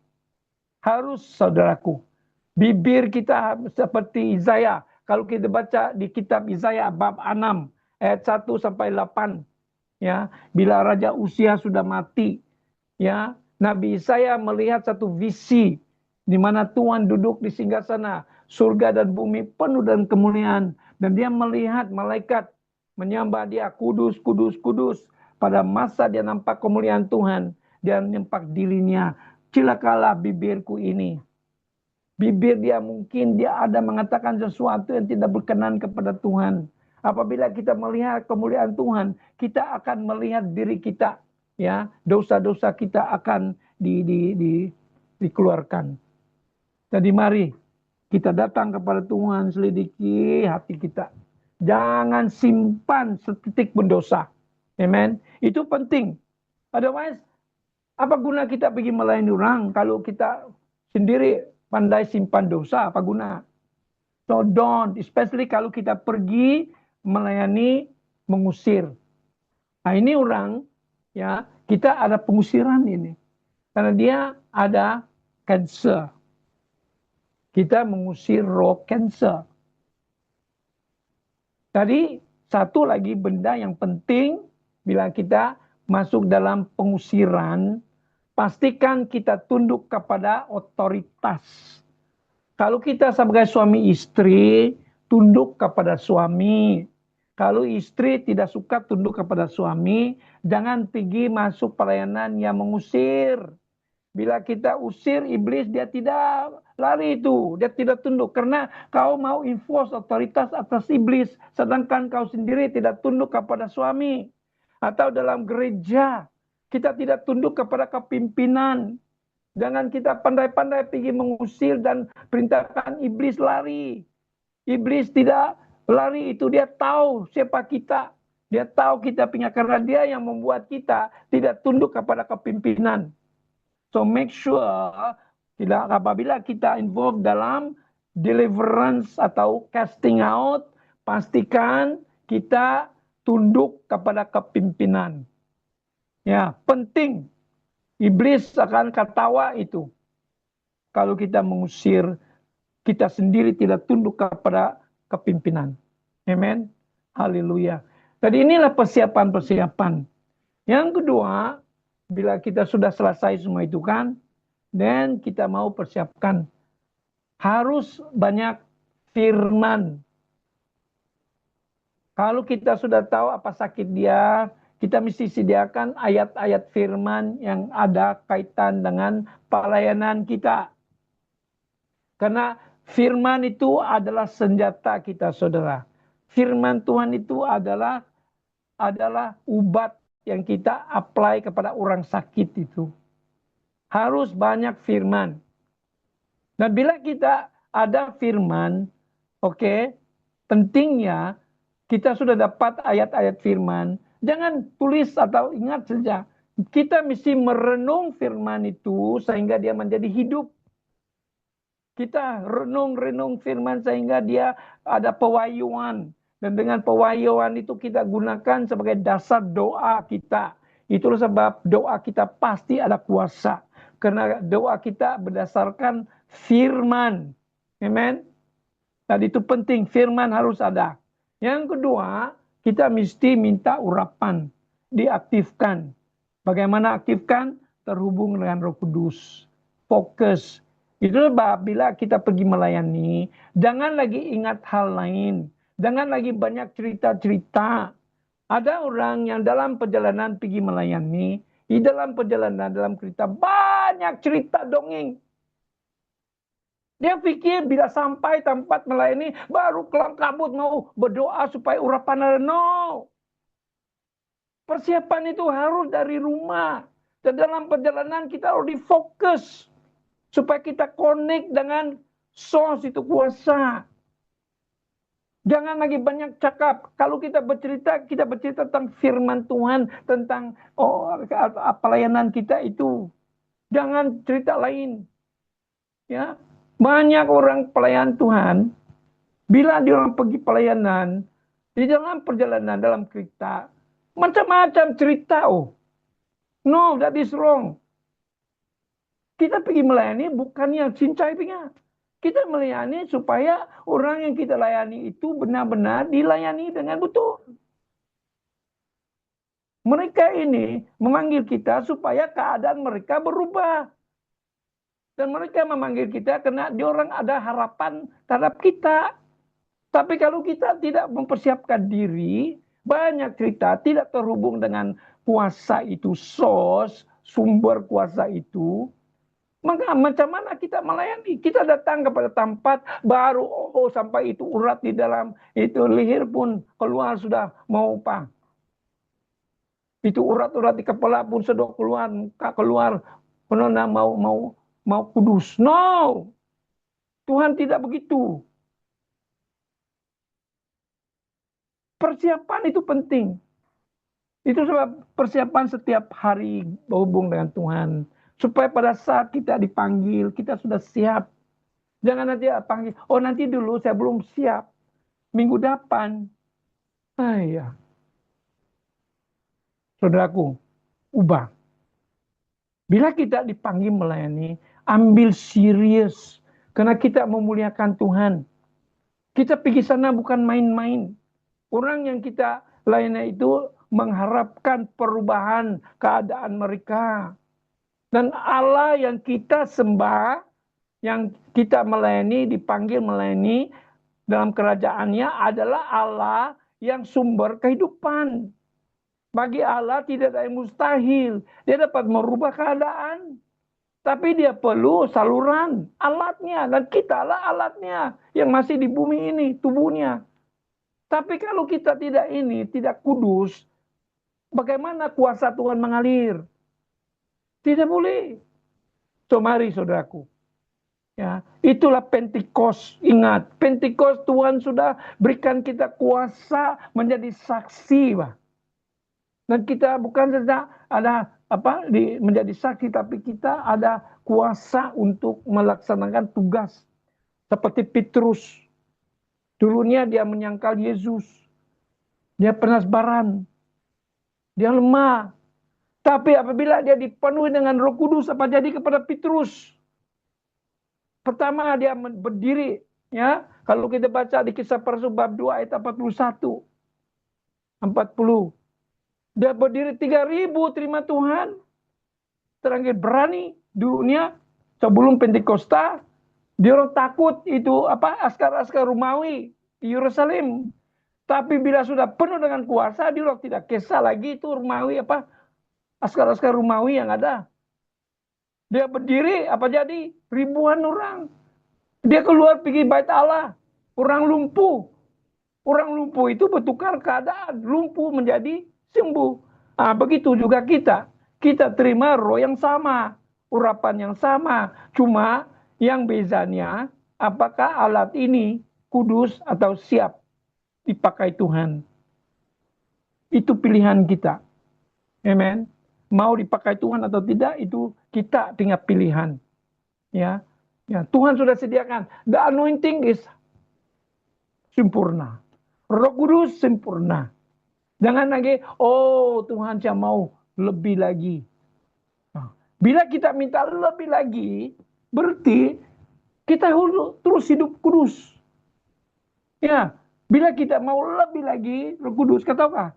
Harus, saudaraku. Bibir kita seperti Yesaya. Kalau kita baca di kitab Yesaya bab 6 ayat 1-8, ya, bila Raja Usia sudah mati, ya, Nabi Yesaya melihat satu visi di mana Tuhan duduk di singgasana, surga dan bumi penuh dengan kemuliaan, dan dia melihat malaikat menyembah dia, kudus, kudus, kudus. Pada masa dia nampak kemuliaan Tuhan, dia nampak dirinya, celakalah bibirku ini. Bibir dia mungkin dia ada mengatakan sesuatu yang tidak berkenan kepada Tuhan. Apabila kita melihat kemuliaan Tuhan, kita akan melihat diri kita, ya, dosa-dosa kita akan dikeluarkan. Jadi mari kita datang kepada Tuhan, selidiki hati kita. Jangan simpan setitik berdosa. Amen. Itu penting. Otherwise, apa guna kita pergi melayani orang kalau kita sendiri pandai simpan dosa, apa guna? So don't, especially kalau kita pergi melayani mengusir. Nah ini orang, ya, kita ada pengusiran ini. Karena dia ada cancer. Kita mengusir roh cancer. Tadi satu lagi benda yang penting bila kita masuk dalam pengusiran, pastikan kita tunduk kepada otoritas. Kalau kita sebagai suami istri tunduk kepada suami. Kalau istri tidak suka tunduk kepada suami, jangan pergi masuk pelayanan yang mengusir. Bila kita usir iblis, dia tidak lari itu. Dia tidak tunduk. Karena kau mau enforce otoritas atas iblis. Sedangkan kau sendiri tidak tunduk kepada suami. Atau dalam gereja, kita tidak tunduk kepada kepimpinan. Jangan kita pandai-pandai pergi mengusir dan perintahkan iblis lari. Iblis tidak lari itu, dia tahu siapa kita. Dia tahu kita punya, karena dia yang membuat kita tidak tunduk kepada kepimpinan. So make sure apabila kita involved dalam deliverance atau casting out, pastikan kita tunduk kepada kepimpinan. Ya, penting. Iblis akan ketawa itu. Kalau kita mengusir, kita sendiri tidak tunduk kepada kepimpinan. Amen. Haleluya. Jadi inilah persiapan-persiapan. Yang kedua, bila kita sudah selesai semua itu kan, dan kita mau persiapkan, harus banyak firman. Kalau kita sudah tahu apa sakit dia, kita mesti sediakan ayat-ayat firman yang ada kaitan dengan pelayanan kita. Karena firman itu adalah senjata kita, saudara. Firman Tuhan itu adalah obat yang kita apply kepada orang sakit itu. Harus banyak firman. Dan bila kita ada firman, pentingnya kita sudah dapat ayat-ayat firman, jangan tulis atau ingat saja. Kita mesti merenung firman itu sehingga dia menjadi hidup. Kita renung firman sehingga dia ada pewahyuan. Dan dengan pewahyuan itu kita gunakan sebagai dasar doa kita. Itulah sebab doa kita pasti ada kuasa. Karena doa kita berdasarkan firman. Amen. Tadi itu penting, firman harus ada. Yang kedua, kita mesti minta urapan. Diaktifkan. Bagaimana aktifkan? Terhubung dengan Roh Kudus. Fokus. Itu sebab bila kita pergi melayani, jangan lagi ingat hal lain. Jangan lagi banyak cerita-cerita. Ada orang yang dalam perjalanan pergi melayani, di dalam perjalanan, dalam cerita, banyak cerita dongeng. Dia pikir bila sampai tempat melayani, baru kelam kabut mau berdoa supaya urapan ada. No. Persiapan itu harus dari rumah. Dan dalam perjalanan kita harus difokus. Supaya kita connect dengan source itu kuasa. Jangan lagi banyak cakap. Kalau kita bercerita tentang firman Tuhan. Tentang pelayanan kita itu. Jangan cerita lain. Ya, banyak orang pelayan Tuhan. Bila dia orang pergi pelayanan. Di dalam perjalanan, dalam cerita. Macam-macam cerita. No, that is wrong. Kita pergi melayani bukan yang cincai punya. Kita melayani supaya orang yang kita layani itu benar-benar dilayani dengan betul. Mereka ini memanggil kita supaya keadaan mereka berubah. Dan mereka memanggil kita karena diorang ada harapan terhadap kita. Tapi kalau kita tidak mempersiapkan diri, banyak cerita tidak terhubung dengan kuasa itu, source, sumber kuasa itu. Maka macam mana kita melayani? Kita datang kepada tempat baru, sampai itu urat di dalam itu leher pun keluar sudah mau apa? Itu urat-urat di kepala pun sudah keluar, muka keluar, penona mau kudus. No, Tuhan tidak begitu. Persiapan itu penting. Itu sebab persiapan setiap hari berhubung dengan Tuhan. Supaya pada saat kita dipanggil, kita sudah siap. Jangan nanti panggil, nanti dulu saya belum siap. Minggu depan. Ya. Saudaraku, ubah. Bila kita dipanggil melayani, ambil serius. Karena kita memuliakan Tuhan. Kita pergi sana bukan main-main. Orang yang kita layani itu mengharapkan perubahan keadaan mereka. Dan Allah yang kita sembah, yang kita melayani, dipanggil melayani, dalam kerajaannya adalah Allah yang sumber kehidupan. Bagi Allah tidak ada yang mustahil. Dia dapat merubah keadaan. Tapi dia perlu saluran, alatnya. Dan kita lah alatnya yang masih di bumi ini, tubuhnya. Tapi kalau kita tidak kudus, bagaimana kuasa Tuhan mengalir? Tidak boleh. So mari saudaraku. Ya, itulah Pentecost. Ingat, Pentecost Tuhan sudah berikan kita kuasa menjadi saksi, Pak. Dan kita bukan saja ada menjadi saksi, tapi kita ada kuasa untuk melaksanakan tugas. Seperti Petrus. Dulunya dia menyangkal Yesus. Dia penasaran. Dia lemah. Tapi apabila dia dipenuhi dengan Roh Kudus, apa jadi kepada Petrus? Pertama dia berdiri, ya. Kalau kita baca di Kisah para Rasul bab 2 ayat 41. 40. Dia berdiri 3.000 terima Tuhan. Terakhir berani dunia sebelum Pentakosta. Dia orang takut itu askar-askar Romawi di Yerusalem. Tapi bila sudah penuh dengan kuasa, dia orang tidak kisah lagi itu Romawi askar-askar Romawi yang ada. Dia berdiri, apa jadi? Ribuan orang. Dia keluar pergi bait Allah. Orang lumpuh. Orang lumpuh itu bertukar keadaan. Lumpuh menjadi sembuh. Nah, begitu juga kita. Kita terima roh yang sama. Urapan yang sama. Cuma yang bezanya, apakah alat ini kudus atau siap dipakai Tuhan. Itu pilihan kita. Amen. Mau dipakai Tuhan atau tidak, itu kita punya pilihan. Ya, Tuhan sudah sediakan. The anointing is sempurna. Roh Kudus sempurna. Jangan lagi, Tuhan saya mau lebih lagi. Bila kita minta lebih lagi, berarti kita terus hidup kudus. Ya, bila kita mau lebih lagi, Roh Kudus, katakan,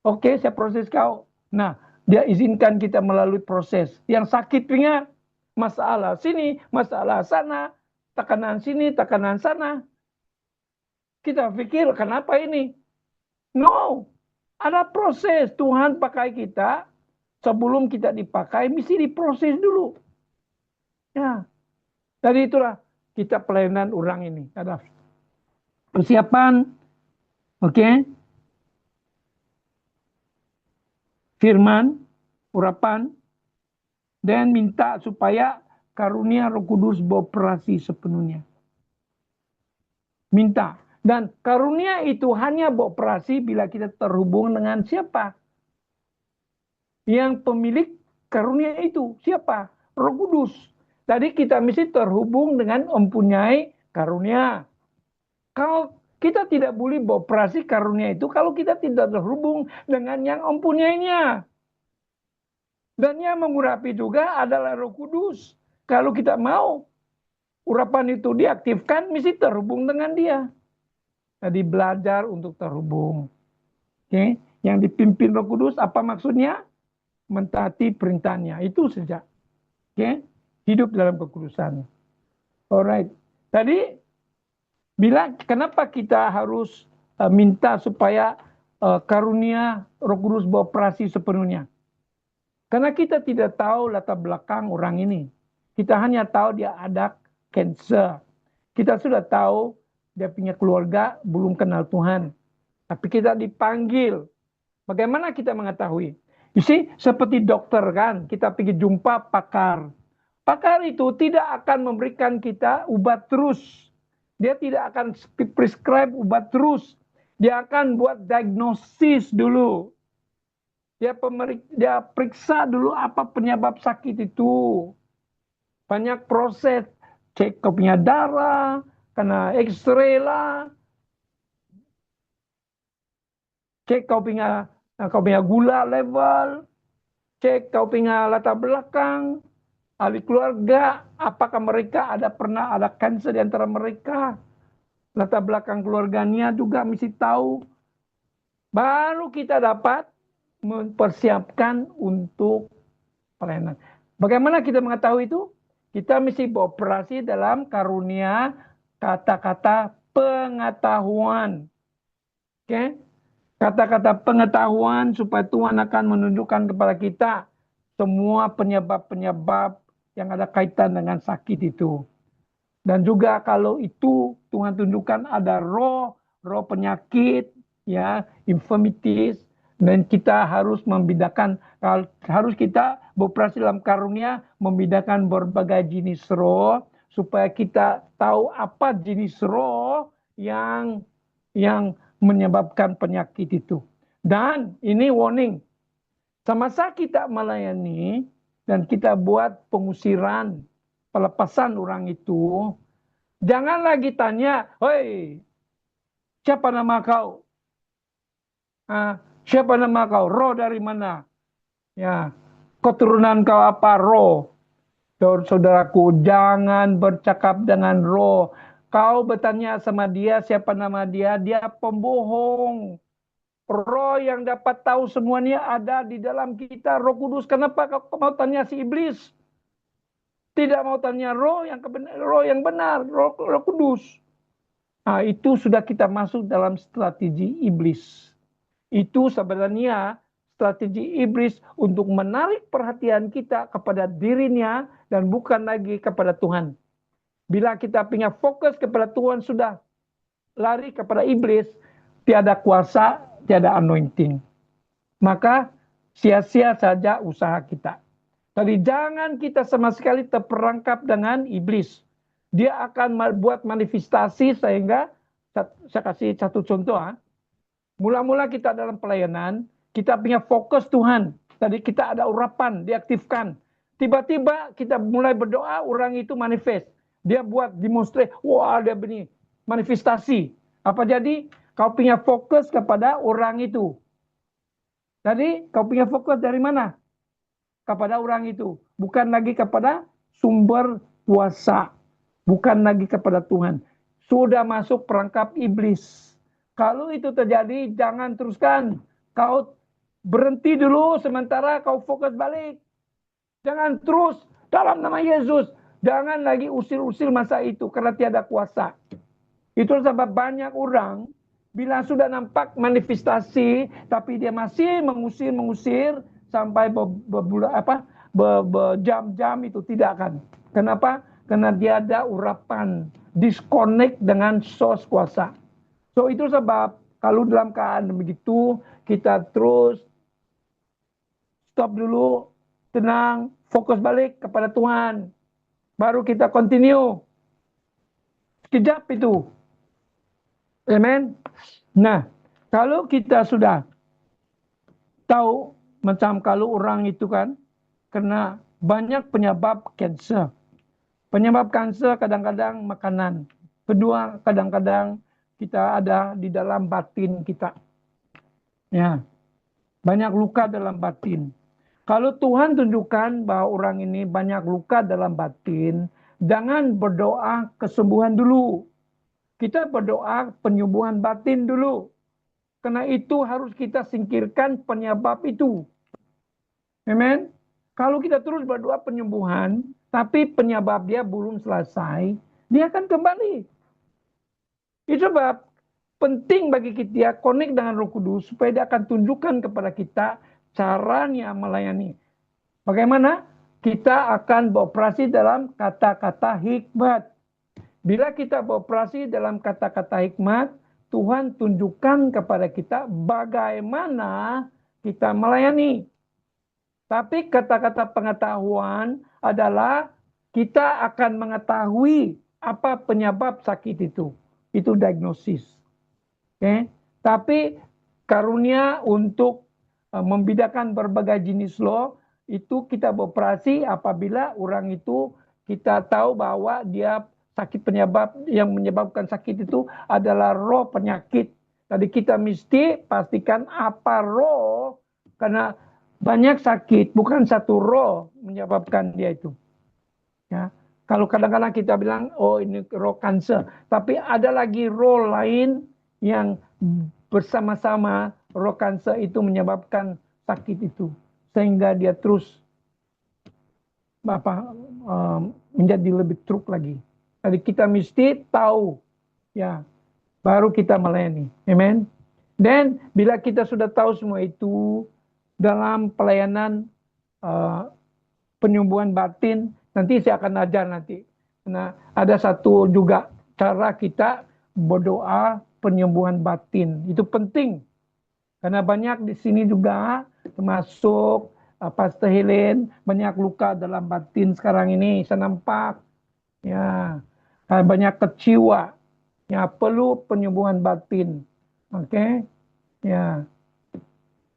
oke, saya proses kau. Nah, dia izinkan kita melalui proses. Yang sakit punya masalah sini, masalah sana, tekanan sini, tekanan sana. Kita pikir, kenapa ini? No, ada proses. Tuhan pakai kita, sebelum kita dipakai, mesti diproses dulu. Ya, dari itulah kita pelayanan orang ini. Ada persiapan, oke? Firman, urapan, dan minta supaya karunia Roh Kudus beroperasi sepenuhnya. Minta. Dan karunia itu hanya beroperasi bila kita terhubung dengan siapa? Yang pemilik karunia itu. Siapa? Roh Kudus. Tadi kita mesti terhubung dengan mempunyai karunia. Kalau kita tidak boleh beroperasi karunia itu kalau kita tidak terhubung dengan yang mempunyainya. Dan yang mengurapi juga adalah Roh Kudus. Kalau kita mau urapan itu diaktifkan, mesti terhubung dengan dia. Jadi belajar untuk terhubung. Oke, yang dipimpin Roh Kudus apa maksudnya? Mentaati perintahnya. Itu saja. Oke, hidup dalam kekudusan. Alright. Tadi kenapa kita harus minta supaya karunia Roh Kudus beroperasi sepenuhnya? Karena kita tidak tahu latar belakang orang ini. Kita hanya tahu dia ada cancer. Kita sudah tahu dia punya keluarga belum kenal Tuhan. Tapi kita dipanggil. Bagaimana kita mengetahui? You see, seperti dokter kan, kita pergi jumpa pakar. Pakar itu tidak akan memberikan kita obat terus. Dia tidak akan prescribe obat terus. Dia akan buat diagnosis dulu. Dia periksa dulu apa penyebab sakit itu. Banyak proses. Cek kau punya darah, kena x-ray lah. Cek kau punya gula level. Cek kau punya latar belakang. Ahli keluarga, apakah mereka pernah ada kanker di antara mereka. Latar belakang keluarganya juga mesti tahu. Baru kita dapat mempersiapkan untuk pelayanan. Bagaimana kita mengetahui itu? Kita mesti beroperasi dalam karunia kata-kata pengetahuan. Oke? Kata-kata pengetahuan supaya Tuhan akan menunjukkan kepada kita semua penyebab-penyebab yang ada kaitan dengan sakit itu. Dan juga kalau itu Tuhan tunjukkan ada roh penyakit, ya, infirmities, dan kita harus membedakan, harus kita beroperasi dalam karunia membedakan berbagai jenis roh supaya kita tahu apa jenis roh yang menyebabkan penyakit itu. Dan ini warning, semasa kita melayani dan kita buat pengusiran, pelepasan orang itu, jangan lagi tanya, "Hei, siapa nama kau? Siapa nama kau? Roh dari mana? Ya, keturunan kau apa? Roh." Saudaraku, jangan bercakap dengan roh. Kau bertanya sama dia, siapa nama dia? Dia pembohong. Roh yang dapat tahu semuanya ada di dalam kita, Roh Kudus. Kenapa kau mau tanya si iblis? Tidak mau tanya roh yang benar, roh kudus. Nah, itu sudah kita masuk dalam strategi iblis. Itu sebenarnya strategi iblis untuk menarik perhatian kita kepada dirinya dan bukan lagi kepada Tuhan. Bila kita punya fokus kepada Tuhan, sudah lari kepada iblis, tiada kuasa, tiada anointing. Maka sia-sia saja usaha kita. Jadi jangan kita sama sekali terperangkap dengan iblis. Dia akan buat manifestasi sehingga, saya kasih satu contoh. Mula-mula kita dalam pelayanan, kita punya fokus Tuhan. Tadi kita ada urapan, diaktifkan. Tiba-tiba kita mulai berdoa, orang itu manifest. Dia buat demonstrasi, wah dia begini, manifestasi. Apa jadi? Kau punya fokus kepada orang itu. Jadi kau punya fokus dari mana? Kepada orang itu, bukan lagi kepada sumber kuasa, bukan lagi kepada Tuhan. Sudah masuk perangkap iblis. Kalau itu terjadi, jangan teruskan. Kau berhenti dulu sementara kau fokus balik. Jangan terus dalam nama Yesus. Jangan lagi usir-usir masa itu karena tiada kuasa. Itu sebab banyak orang bila sudah nampak manifestasi tapi dia masih mengusir sampai berjam-jam itu tidak akan. Kenapa? Karena dia ada urapan, disconnect dengan source kuasa. So itu sebab kalau dalam keadaan begitu kita terus stop dulu, tenang, fokus balik kepada Tuhan. Baru kita continue. Sekejap itu. Amen. Nah, kalau kita sudah tahu macam kalau orang itu kan kena banyak penyebab kanser. Penyebab kanser kadang-kadang makanan. Kedua, kadang-kadang kita ada di dalam batin kita. Ya, banyak luka dalam batin. Kalau Tuhan tunjukkan bahwa orang ini banyak luka dalam batin, jangan berdoa kesembuhan dulu. Kita berdoa penyembuhan batin dulu. Karena itu harus kita singkirkan penyebab itu. Amen. Kalau kita terus berdoa penyembuhan, tapi penyebab dia belum selesai, dia akan kembali. Itu sebab penting bagi kita connect dengan Roh Kudus supaya dia akan tunjukkan kepada kita caranya melayani. Bagaimana? Kita akan beroperasi dalam kata-kata hikmat. Bila kita beroperasi dalam kata-kata hikmat, Tuhan tunjukkan kepada kita bagaimana kita melayani. Tapi kata-kata pengetahuan adalah kita akan mengetahui apa penyebab sakit itu. Itu diagnosis. Okay? Tapi karunia untuk membedakan berbagai jenis roh itu kita beroperasi apabila orang itu kita tahu bahwa dia sakit penyebab yang menyebabkan sakit itu adalah roh penyakit. Jadi kita mesti pastikan apa roh, karena banyak sakit, bukan satu roh menyebabkan dia itu. Ya. Kalau kadang-kadang kita bilang, oh ini roh kanker. Tapi ada lagi roh lain yang bersama-sama roh kanker itu menyebabkan sakit itu. Sehingga dia terus menjadi lebih teruk lagi. Jadi kita mesti tahu, ya, baru kita melayani. Amen. Dan bila kita sudah tahu semua itu dalam pelayanan penyembuhan batin, nanti saya akan ajar nanti. Nah, ada satu juga cara kita berdoa penyembuhan batin. Itu penting. Karena banyak di sini juga, termasuk Pastor Helen, banyak luka dalam batin sekarang ini. Saya nampak. Ya, banyak kecewa. Ya, perlu penyembuhan batin. Oke? Ya.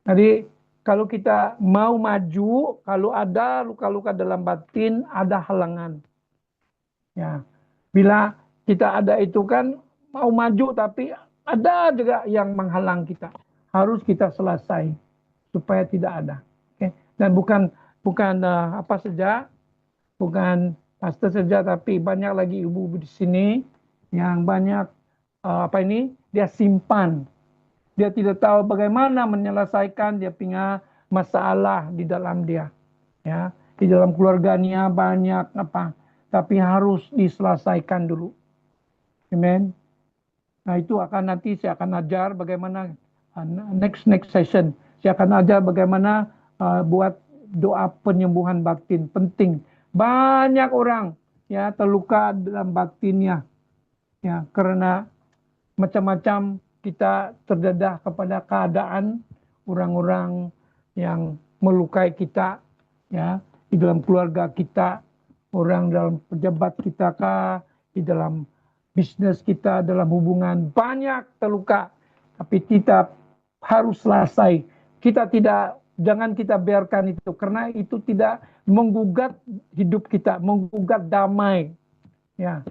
Jadi kalau kita mau maju, kalau ada luka-luka dalam batin, ada halangan. Ya, bila kita ada itu kan mau maju, tapi ada juga yang menghalang kita. Harus kita selesai supaya tidak ada. Oke? Dan bukan apa saja, bukan pastor saja, tapi banyak lagi ibu-ibu di sini yang banyak dia simpan. Dia tidak tahu bagaimana menyelesaikan dia punya masalah di dalam dia. Ya, di dalam keluarganya banyak tapi harus diselesaikan dulu. Amen. Nah, itu nanti saya akan ajar bagaimana next session. Saya akan ajar bagaimana buat doa penyembuhan batin, penting. Banyak orang ya terluka dalam batinnya, ya, karena macam-macam kita terdedah kepada keadaan orang-orang yang melukai kita, ya, di dalam keluarga kita, orang dalam pejabat kita kah, di dalam bisnis kita, dalam hubungan, banyak terluka. Tapi kita harus selesai. Jangan kita biarkan itu, karena itu tidak menggugat hidup kita, menggugat damai. Ya,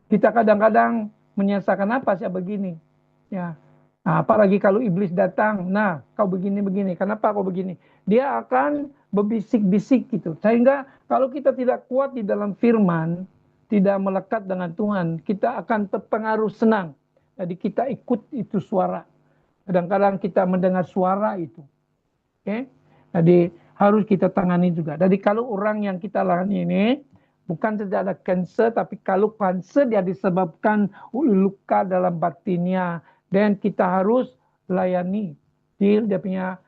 kita kadang-kadang menyesalkan apa sih begini, ya. Nah, apalagi kalau iblis datang, nah kau begini, kenapa kau begini? Dia akan berbisik-bisik gitu. Sehingga kalau kita tidak kuat di dalam firman, tidak melekat dengan Tuhan, kita akan terpengaruh senang. Jadi kita ikut itu suara. Kadang-kadang kita mendengar suara itu. Oke? Jadi harus kita tangani juga. Jadi kalau orang yang kita layani ini bukan saja ada kanker, tapi kalau kanker dia disebabkan luka dalam batinnya, dan kita harus layani dia punya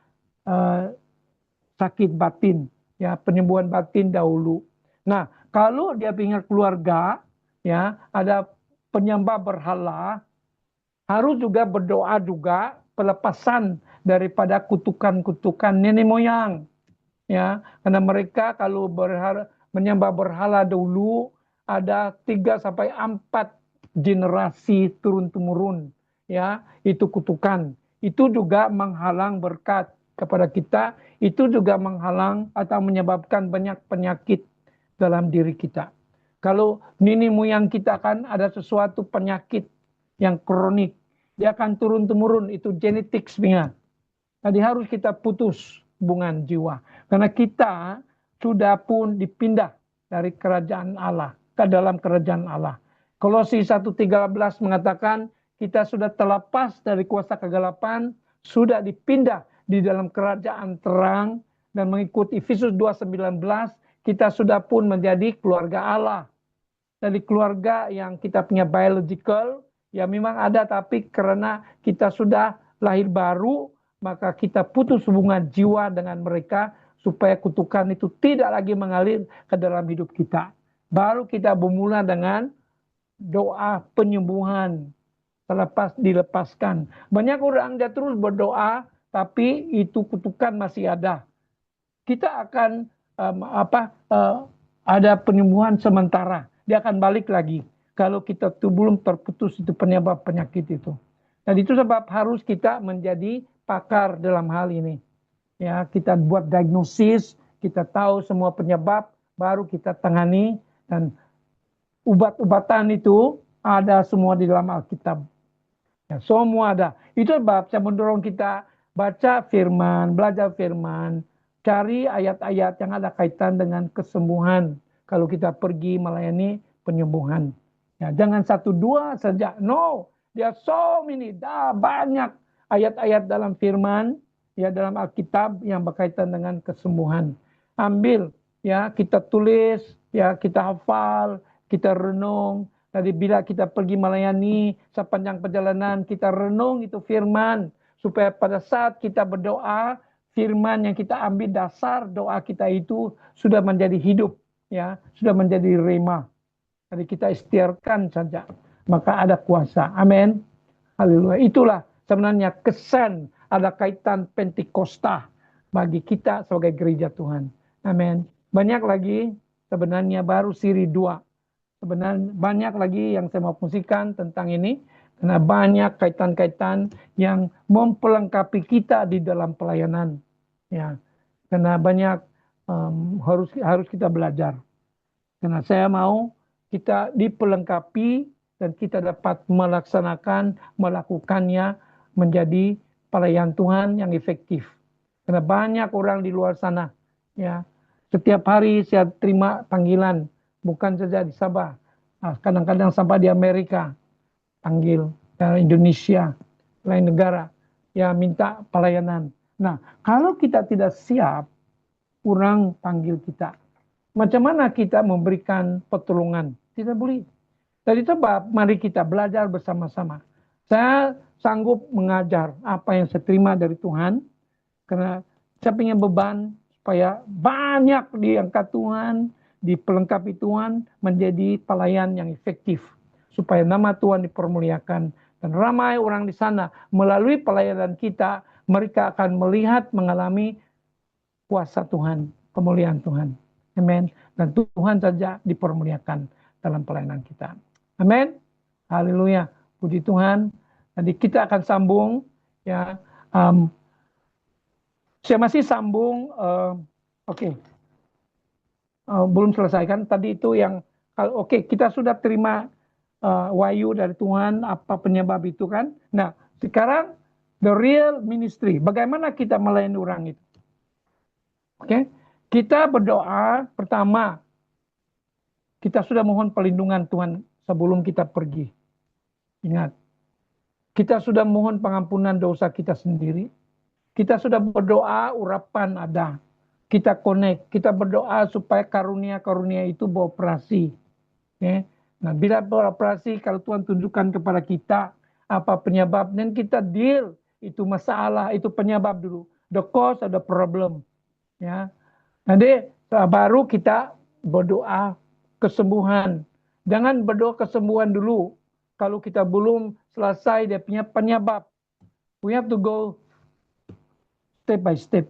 sakit batin, ya, penyembuhan batin dahulu. Nah, kalau dia punya keluarga, ya, ada penyembah berhala, harus juga berdoa juga pelepasan daripada kutukan-kutukan nenek moyang, ya, karena mereka kalau menyembah berhala dulu ada 3 sampai 4 generasi turun-temurun, ya, itu kutukan. Itu juga menghalang berkat kepada kita, itu juga menghalang atau menyebabkan banyak penyakit dalam diri kita. Kalau nenek moyang kita kan ada sesuatu penyakit yang kronik, dia akan turun-temurun, itu genetik sebenarnya. Jadi harus kita putus hubungan jiwa. Karena kita sudah pun dipindah dari kerajaan Allah ke dalam kerajaan Allah. Kolose 1:13 mengatakan kita sudah terlepas dari kuasa kegelapan, sudah dipindah di dalam kerajaan terang, dan mengikuti Efesus 2:19 kita sudah pun menjadi keluarga Allah. Dari keluarga yang kita punya biological, ya memang ada, tapi karena kita sudah lahir baru, maka kita putus hubungan jiwa dengan mereka supaya kutukan itu tidak lagi mengalir ke dalam hidup kita. Baru kita bermula dengan doa penyembuhan, dilepaskan. Banyak orang dia terus berdoa, tapi itu kutukan masih ada. Kita akan ada penyembuhan sementara. Dia akan balik lagi kalau kita belum terputus itu penyebab penyakit itu. Dan itu sebab harus kita menjadi pakar dalam hal ini. Ya, kita buat diagnosis, kita tahu semua penyebab, baru kita tangani, dan obat-obatan itu ada semua di dalam Alkitab. Ya, semua ada. Itu sebab saya mendorong kita baca firman, belajar firman, cari ayat-ayat yang ada kaitan dengan kesembuhan. Kalau kita pergi melayani penyembuhan. Ya, jangan 1-2 saja. No, dia so many, banyak ayat-ayat dalam firman, ya, dalam Alkitab yang berkaitan dengan kesembuhan. Ambil, ya, kita tulis, ya, kita hafal, kita renung, Tadi bila kita pergi melayani sepanjang perjalanan, kita renung itu firman. Supaya pada saat kita berdoa, firman yang kita ambil dasar doa kita itu sudah menjadi hidup. Ya, sudah menjadi rema. Jadi kita ikhtiarkan saja. Maka ada kuasa. Amin. Haleluya. Itulah sebenarnya kesan ada kaitan Pentakosta bagi kita sebagai gereja Tuhan. Amin. Banyak lagi sebenarnya baru siri 2. Sebenarnya banyak lagi yang saya mau fungsikan tentang ini. Karena banyak kaitan-kaitan yang memperlengkapi kita di dalam pelayanan. Ya, karena banyak harus kita belajar. Karena saya mau kita diperlengkapi dan kita dapat melakukannya menjadi pelayan Tuhan yang efektif. Karena banyak orang di luar sana, ya, setiap hari saya terima panggilan. Bukan saja di Sabah, kadang-kadang sampai di Amerika, panggil, Indonesia, lain negara, ya minta pelayanan. Nah, kalau kita tidak siap, kurang panggil kita. Macam mana kita memberikan pertolongan? Tidak boleh. Dari sebab, mari kita belajar bersama-sama. Saya sanggup mengajar apa yang saya terima dari Tuhan, karena saya punya beban supaya banyak diangkat Tuhan, dipelengkapi Tuhan menjadi pelayan yang efektif. Supaya nama Tuhan dipermuliakan. Dan ramai orang di sana melalui pelayanan kita, mereka akan melihat, mengalami kuasa Tuhan, kemuliaan Tuhan. Amin. Dan Tuhan saja dipermuliakan dalam pelayanan kita. Amin. Haleluya. Puji Tuhan. Jadi kita akan sambung, ya. Saya masih sambung. Oke. Belum selesaikan tadi itu yang kalau kita sudah terima wahyu dari Tuhan apa penyebab itu kan. Nah, sekarang the real ministry. Bagaimana kita melayani orang itu? Oke. Kita berdoa pertama. Kita sudah mohon perlindungan Tuhan sebelum kita pergi. Ingat. Kita sudah mohon pengampunan dosa kita sendiri. Kita sudah berdoa urapan ada. Kita connect, kita berdoa supaya karunia-karunia itu beroperasi. Okay? Nah, bila beroperasi, kalau Tuhan tunjukkan kepada kita apa penyebab, dan kita deal itu masalah, itu penyebab dulu. The cause of the problem. Ya. Nanti baru kita berdoa kesembuhan. Jangan berdoa kesembuhan dulu. Kalau kita belum selesai dia punya penyebab. We have to go step by step.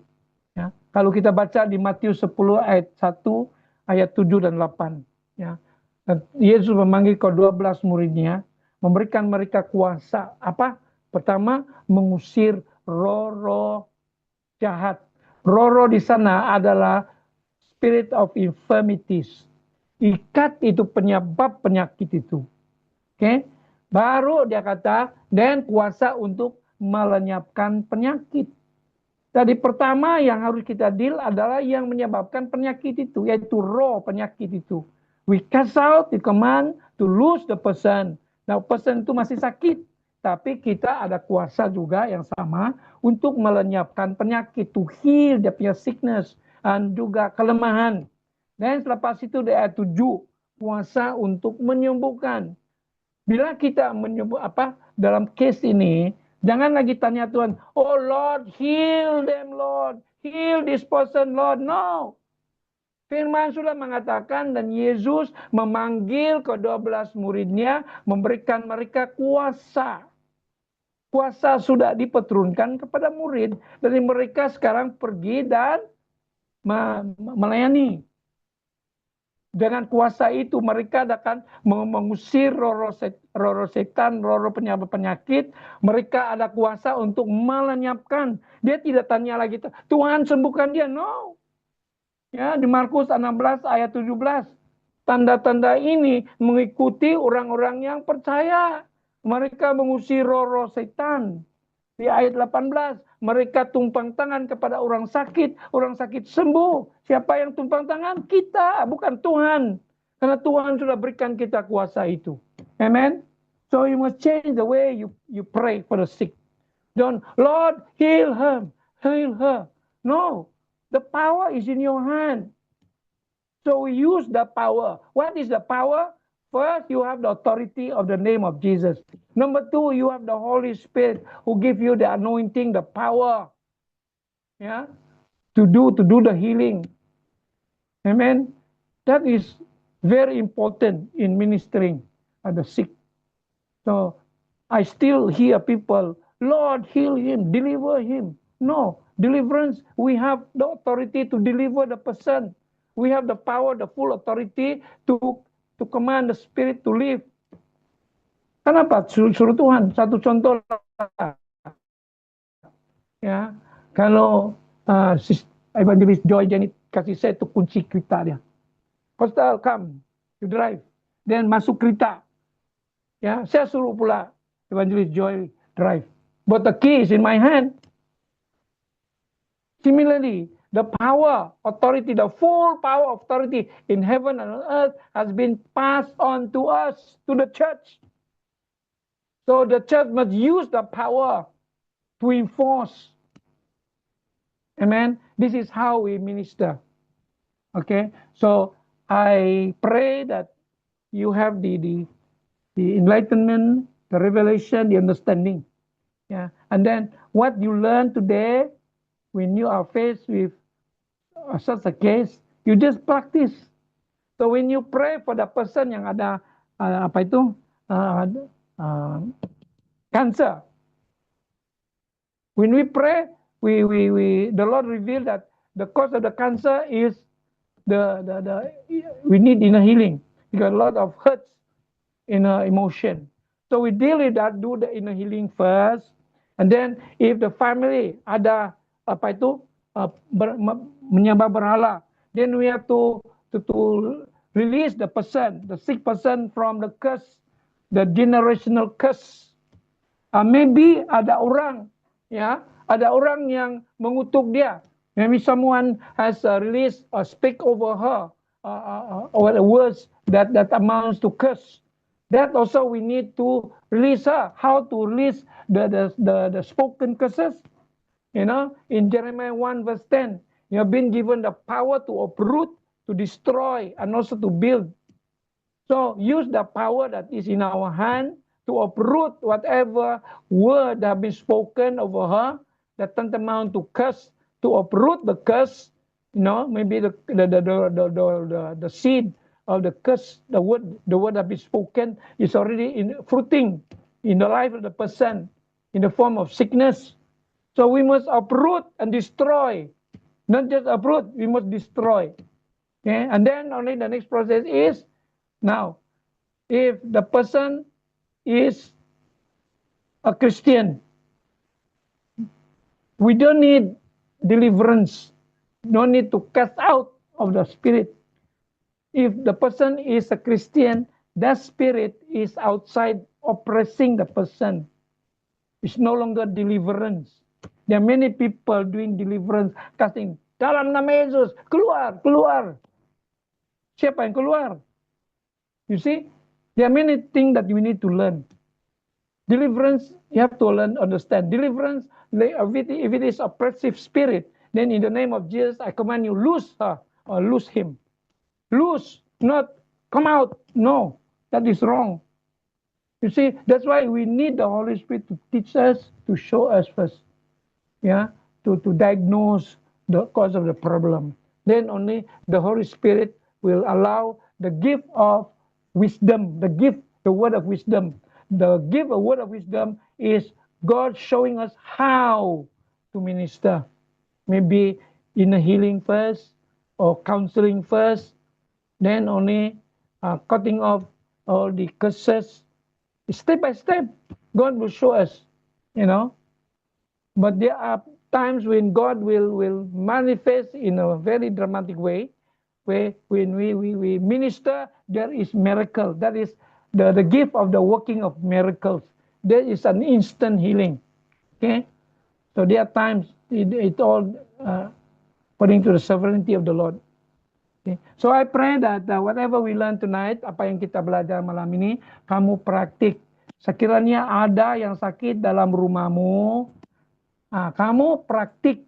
Ya. Kalau kita baca di Matius 10 ayat 1, ayat 7 dan 8. Ya. Dan Yesus memanggil ke-12 muridnya, memberikan mereka kuasa. Apa? Pertama, mengusir roh-roh jahat. Roh-roh di sana adalah spirit of infirmities. Ikat itu penyebab penyakit itu. Oke? Baru dia kata, dan kuasa untuk melenyapkan penyakit. Jadi pertama yang harus kita deal adalah yang menyebabkan penyakit itu, yaitu roh penyakit itu. We cast out the command to lose the person. Nah, person itu masih sakit, tapi kita ada kuasa juga yang sama untuk melenyapkan penyakit, to heal dia punya sickness dan juga kelemahan. Dan selepas itu di ayat 7, kuasa untuk menyembuhkan. Bila kita menyembuh dalam case ini, jangan lagi tanya Tuhan, oh Lord, heal them, Lord. Heal this person, Lord. No. Firman sudah mengatakan dan Yesus memanggil ke-12 muridnya, memberikan mereka kuasa. Kuasa sudah dipeturunkan kepada murid. Dari mereka sekarang pergi dan melayani. Dengan kuasa itu mereka akan mengusir roh setan, roh penyakit. Mereka ada kuasa untuk melenyapkan. Dia tidak tanya lagi, Tuhan sembuhkan dia. No. Ya, di Markus 16 ayat 17. Tanda-tanda ini mengikuti orang-orang yang percaya. Mereka mengusir roh setan. Di ayat 18, mereka tumpang tangan kepada orang sakit sembuh. Siapa yang tumpang tangan? Kita, bukan Tuhan. Karena Tuhan sudah berikan kita kuasa itu. Amen. So you must change the way you pray for the sick. Don't, Lord, heal her, heal her. No, the power is in your hand. So we use the power. What is the power? First, you have the authority of the name of Jesus. Number two, you have the Holy Spirit who give you the anointing, the power, yeah, to do the healing. Amen. That is very important in ministering the sick. So I still hear people, Lord, heal him, deliver him. No, deliverance, we have the authority to deliver the person. We have the power, the full authority to command the spirit to live. Kenapa? Suruh Tuhan. Satu contoh lah. Ya, kalau Evangelist Joy Janet kasih saya tu kunci kereta dia. Pastor, come, you drive. Then masuk kereta. Ya, saya suruh pula Evangelist Joy drive. But the key is in my hand. Similarly, the power, authority, the full power, authority in heaven and on earth has been passed on to us, to the church. So the church must use the power to enforce. Amen. This is how we minister. Okay. So I pray that you have the enlightenment, the revelation, the understanding. Yeah. And then what you learn today, when you are faced with such a case, you just practice. So when you pray for the person yang ada cancer, when we pray, the Lord revealed that the cause of the cancer is we need inner healing. You got a lot of hurts in emotion. So we deal with that, do the inner healing first, and then if the family ada menyembah berhala, then we have to release the person, the sick person from the curse, the generational curse. Maybe ada orang, ya, ada orang yang mengutuk dia. Maybe someone has released or speak over her or the words that amounts to curse. That also we need to release her. How to release the spoken curses? You know, in Jeremiah 1 verse 10, you have been given the power to uproot, to destroy, and also to build. So use the power that is in our hand to uproot whatever word that have been spoken over her, that tantamount to curse, to uproot the curse. You know, maybe the seed of the curse, the word that be spoken is already fruiting in the life of the person in the form of sickness. So we must uproot and destroy. Not just uproot, we must destroy. Okay? And then only the next process is, now, if the person is a Christian, we don't need deliverance. No need to cast out of the spirit. If the person is a Christian, that spirit is outside oppressing the person. It's no longer deliverance. There are many people doing deliverance, casting, dalam nama Yesus, keluar, keluar. Siapa yang keluar? You see, there are many things that we need to learn. Deliverance, you have to learn, understand. Deliverance, if it is oppressive spirit, then in the name of Jesus, I command you, loose her or loose him. Loose, not come out. No, that is wrong. You see, that's why we need the Holy Spirit to teach us, to show us first. Yeah, to diagnose the cause of the problem. Then only the Holy Spirit will allow the gift of wisdom, the word of wisdom. The gift of word of wisdom is God showing us how to minister. Maybe in a healing first, or counseling first, then only cutting off all the curses. Step by step, God will show us, you know. But there are times when God will manifest in a very dramatic way, where when we minister, there is miracle. That is the gift of the working of miracles. There is an instant healing. Okay? So there are times, it all according to the sovereignty of the Lord. Okay? So I pray that whatever we learn tonight, apa yang kita belajar malam ini, kamu praktik. Sekiranya ada yang sakit dalam rumahmu, kamu praktik.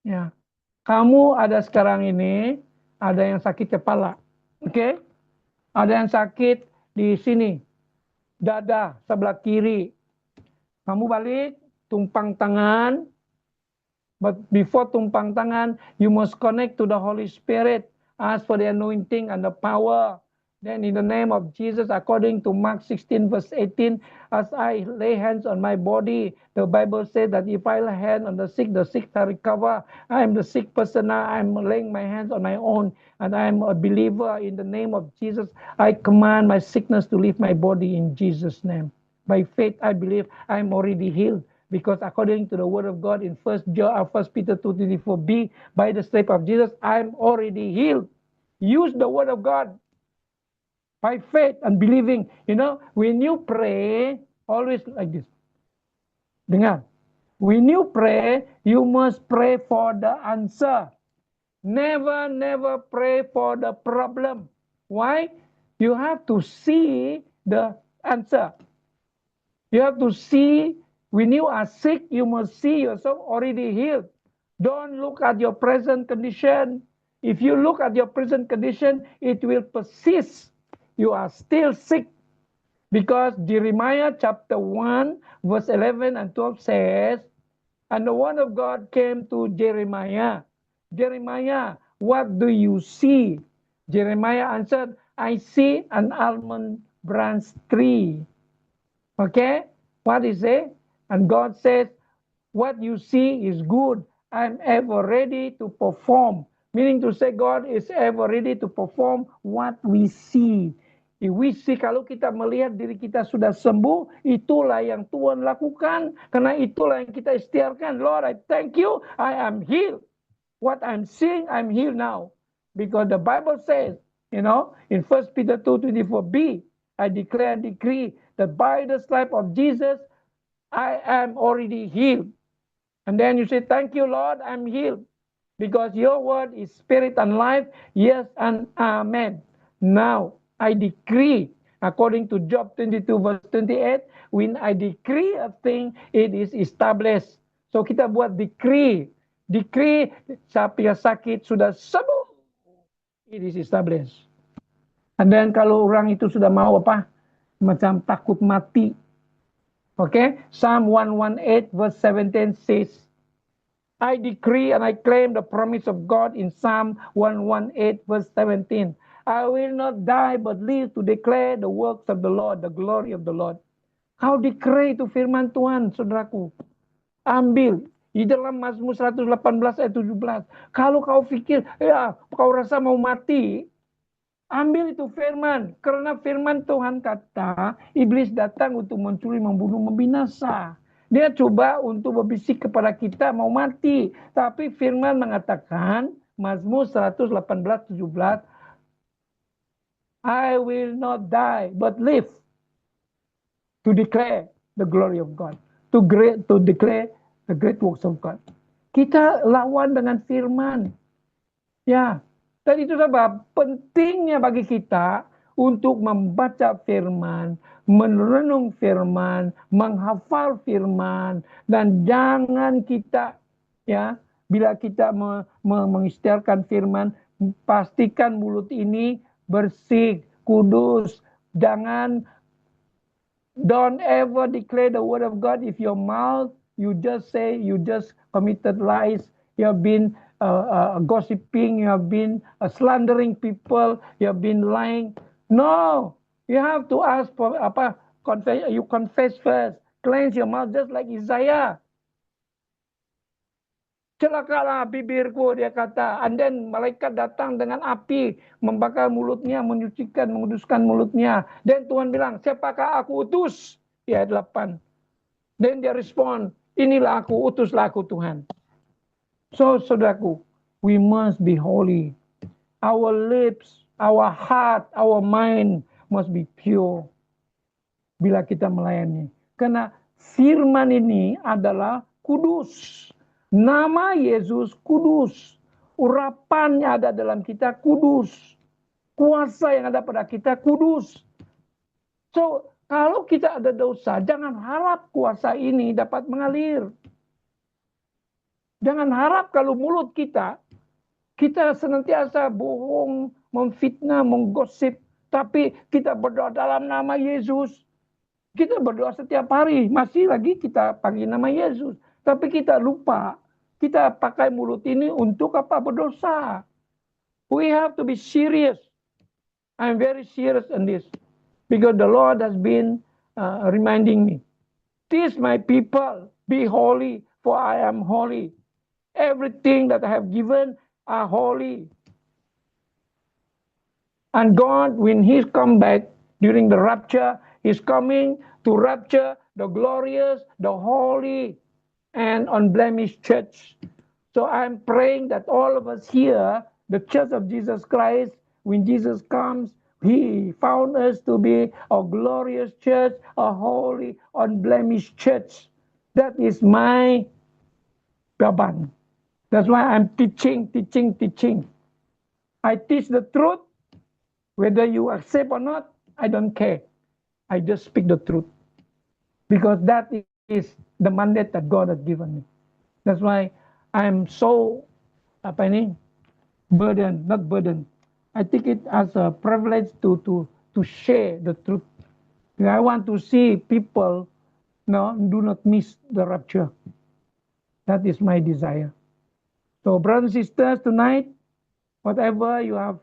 Ya. Kamu ada sekarang ini, ada yang sakit kepala. Oke? Okay? Ada yang sakit di sini, dada sebelah kiri. Kamu balik, tumpang tangan. But before tumpang tangan, you must connect to the Holy Spirit. Ask for the anointing and the power. Then in the name of Jesus, according to Mark 16 verse 18, as I lay hands on my body, the Bible says that if I lay hands on the sick shall recover. I am the sick person now. I am laying my hands on my own, and I am a believer in the name of Jesus. I command my sickness to leave my body in Jesus' name. By faith, I believe I am already healed. Because according to the word of God in First Peter 2:24b, by the stripes of Jesus, I am already healed. Use the word of God by faith and believing. You know, when you pray, always like this. Dengar. When you pray, you must pray for the answer. Never pray for the problem. Why? You have to see the answer. You have to see, when you are sick, you must see yourself already healed. Don't look at your present condition. If you look at your present condition, it will persist. You are still sick. Because Jeremiah chapter 1, verse 11 and 12 says, and the word of God came to Jeremiah. Jeremiah, what do you see? Jeremiah answered, I see an almond branch tree. Okay? What is it? And God says, what you see is good. I'm ever ready to perform. Meaning to say God is ever ready to perform what we see. If we see, kalau kita melihat diri kita sudah sembuh, itulah yang Tuhan lakukan. Karena itulah yang kita ikhtiarkan. Lord, I thank you, I am healed. What I'm seeing, I'm healed now. Because the Bible says, you know, in 1 Peter 2:24b, I declare and decree that by the stripe of Jesus, I am already healed. And then you say, thank you, Lord, I'm healed. Because your word is spirit and life, yes and amen. Now, I decree, according to Job 22 verse 28, when I decree a thing, it is established. So kita buat decree. Decree, siapa yang sakit sudah sembuh. It is established. And then kalau orang itu sudah mau apa? Macam takut mati. Okay? Psalm 118 verse 17 says, I decree and I claim the promise of God in Psalm 118 verse 17. I will not die but live to declare the works of the Lord, the glory of the Lord. Kau declare itu firman Tuhan, saudaraku. Ambil. Di dalam Mazmur 118 ayat 17. Kalau kau pikir, ya kau rasa mau mati, ambil itu firman. Karena firman Tuhan kata, iblis datang untuk mencuri, membunuh, membinasa. Dia coba untuk berbisik kepada kita mau mati. Tapi firman mengatakan, Mazmur 118:17, I will not die, but live to declare the glory of God. To declare the great works of God. Kita lawan dengan firman. Ya, dan itu sebab pentingnya bagi kita untuk membaca firman, merenung firman, menghafal firman, dan jangan kita, ya, bila kita mengisytiharkan firman, pastikan mulut ini bersih, kudus. Jangan, don't ever declare the word of God if your mouth, you just say, you just committed lies, you have been gossiping, you have been slandering people, you have been lying. No, you have to ask for apa? You confess first. Cleanse your mouth just like Isaiah. Celakalah bibirku, dia kata. And then malaikat datang dengan api, membakar mulutnya, menyucikan, menguduskan mulutnya. Dan Tuhan bilang, siapakah aku utus? Ya, 8. Dan dia respon, inilah aku, utuslah aku Tuhan. So, saudaraku, we must be holy. Our lips, our heart, our mind must be pure. Bila kita melayani. Karena firman ini adalah kudus. Nama Yesus kudus. Urapannya ada dalam kita kudus. Kuasa yang ada pada kita kudus. So, kalau kita ada dosa, jangan harap kuasa ini dapat mengalir. Jangan harap kalau mulut kita senantiasa bohong, memfitnah, menggosip. Tapi kita berdoa dalam nama Yesus. Kita berdoa setiap hari. Masih lagi kita panggil nama Yesus. Tapi kita lupa. Kita pakai mulut ini untuk apa? Berdosa. We have to be serious. I'm very serious on this. Because the Lord has been reminding me. Teach my people, be holy, for I am holy. Everything that I have given are holy. And God, when He's come back during the rapture, He's coming to rapture the glorious, the holy, and unblemished church. So I'm praying that all of us here, the Church of Jesus Christ, when Jesus comes, He found us to be a glorious church, a holy, unblemished church. That is my beban. That's why I'm teaching. I teach the truth. Whether you accept or not, I don't care. I just speak the truth. Because that is the mandate that God has given me. That's why I'm so, burdened, not burdened. I take it as a privilege to share the truth. I want to see people do not miss the rapture. That is my desire. So brothers and sisters, tonight, whatever you have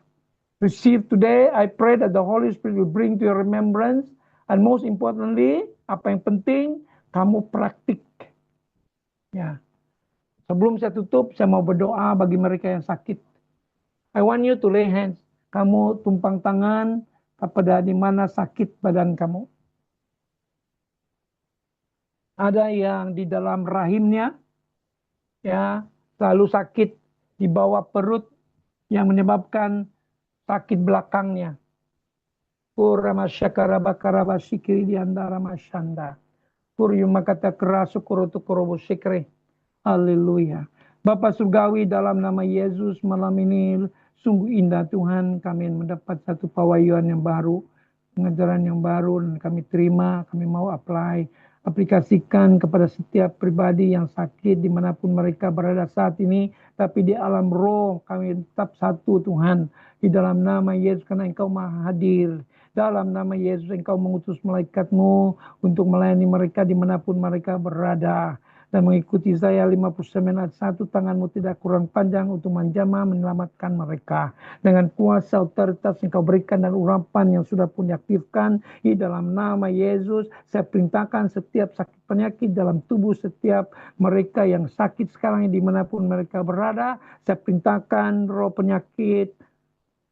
received today, I pray that the Holy Spirit will bring to your remembrance. And most importantly, apa yang penting, kamu praktik. Ya. Sebelum saya tutup, saya mau berdoa bagi mereka yang sakit. I want you to lay hands. Kamu tumpang tangan kepada di mana sakit badan kamu. Ada yang di dalam rahimnya, ya, selalu sakit di bawah perut yang menyebabkan sakit belakangnya. Sikiri di antara masyanda. Makata kerasu kurutu kurobo sikri. Haleluya. Bapak Surgawi, dalam nama Yesus malam ini sungguh indah Tuhan, kami mendapat satu pawayuan yang baru, pengajaran yang baru, dan kami terima, kami mau aplikasikan kepada setiap pribadi yang sakit dimanapun mereka berada saat ini, tapi di alam roh kami tetap satu Tuhan, di dalam nama Yesus, karena Engkau maha hadir. Dalam nama Yesus Engkau mengutus malaikat-Mu untuk melayani mereka dimanapun mereka berada. Dan mengikuti Yesaya 59 ayat 1, tangan-Mu tidak kurang panjang untuk menjamah menyelamatkan mereka. Dengan kuasa otoritas Engkau berikan dan urapan yang sudah pun diaktifkan, di dalam nama Yesus, saya perintahkan setiap sakit penyakit dalam tubuh setiap mereka yang sakit sekarang dimanapun mereka berada, saya perintahkan roh penyakit,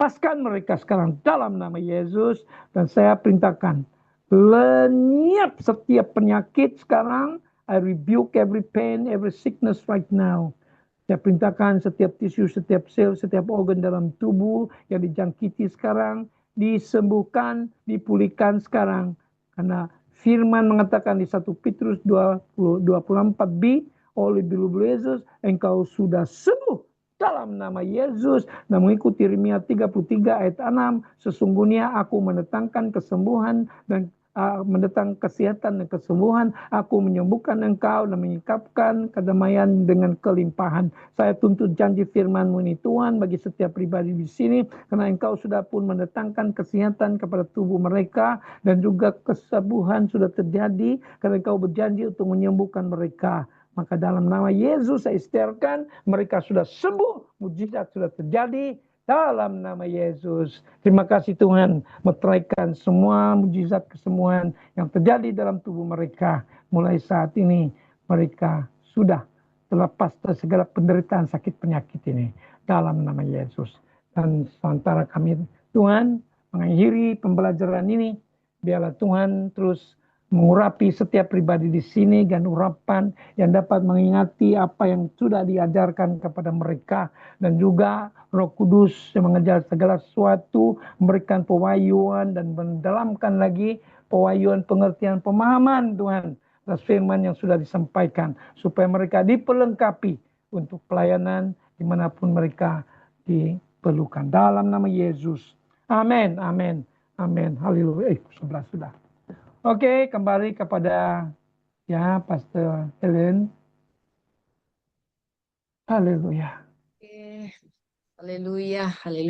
lepaskan mereka sekarang dalam nama Yesus. Dan saya perintahkan, lenyap setiap penyakit sekarang. I rebuke every pain, every sickness right now. Saya perintahkan setiap tisu, setiap sel, setiap organ dalam tubuh yang dijangkiti sekarang, disembuhkan, dipulihkan sekarang. Karena firman mengatakan di 1 Petrus 24b, oleh bulu-bulu Yesus, engkau sudah sembuh dalam nama Yesus. Dan mengikuti Yeremia 33 ayat 6, sesungguhnya aku mendatangkan kesembuhan dan mendatang kesehatan dan kesembuhan. Aku menyembuhkan engkau dan menyingkapkan kedamaian dengan kelimpahan. Saya tuntut janji firman-Mu ini Tuhan bagi setiap pribadi di sini, karena Engkau sudah pun mendatangkan kesehatan kepada tubuh mereka, dan juga kesembuhan sudah terjadi karena Engkau berjanji untuk menyembuhkan mereka. Maka dalam nama Yesus saya istiarkan, mereka sudah sembuh, mujizat sudah terjadi dalam nama Yesus. Terima kasih Tuhan, meteraikan semua mujizat kesembuhan yang terjadi dalam tubuh mereka. Mulai saat ini mereka sudah terlepas dari segala penderitaan sakit penyakit ini dalam nama Yesus. Dan sementara kami Tuhan mengakhiri pembelajaran ini, biarlah Tuhan terus mengurapi setiap pribadi di sini dan urapan yang dapat mengingati apa yang sudah diajarkan kepada mereka, dan juga Roh Kudus yang mengajar segala sesuatu, memberikan pewahyuan dan mendalamkan lagi pewahyuan, pengertian, pemahaman Tuhan atas firman yang sudah disampaikan, supaya mereka diperlengkapi untuk pelayanan dimanapun mereka diperlukan. Dalam nama Yesus. Amin, amin, amin. Haleluya. Sebelah sudah. Oke, kembali kepada Pastor Helen. Haleluya. Haleluya, haleluya.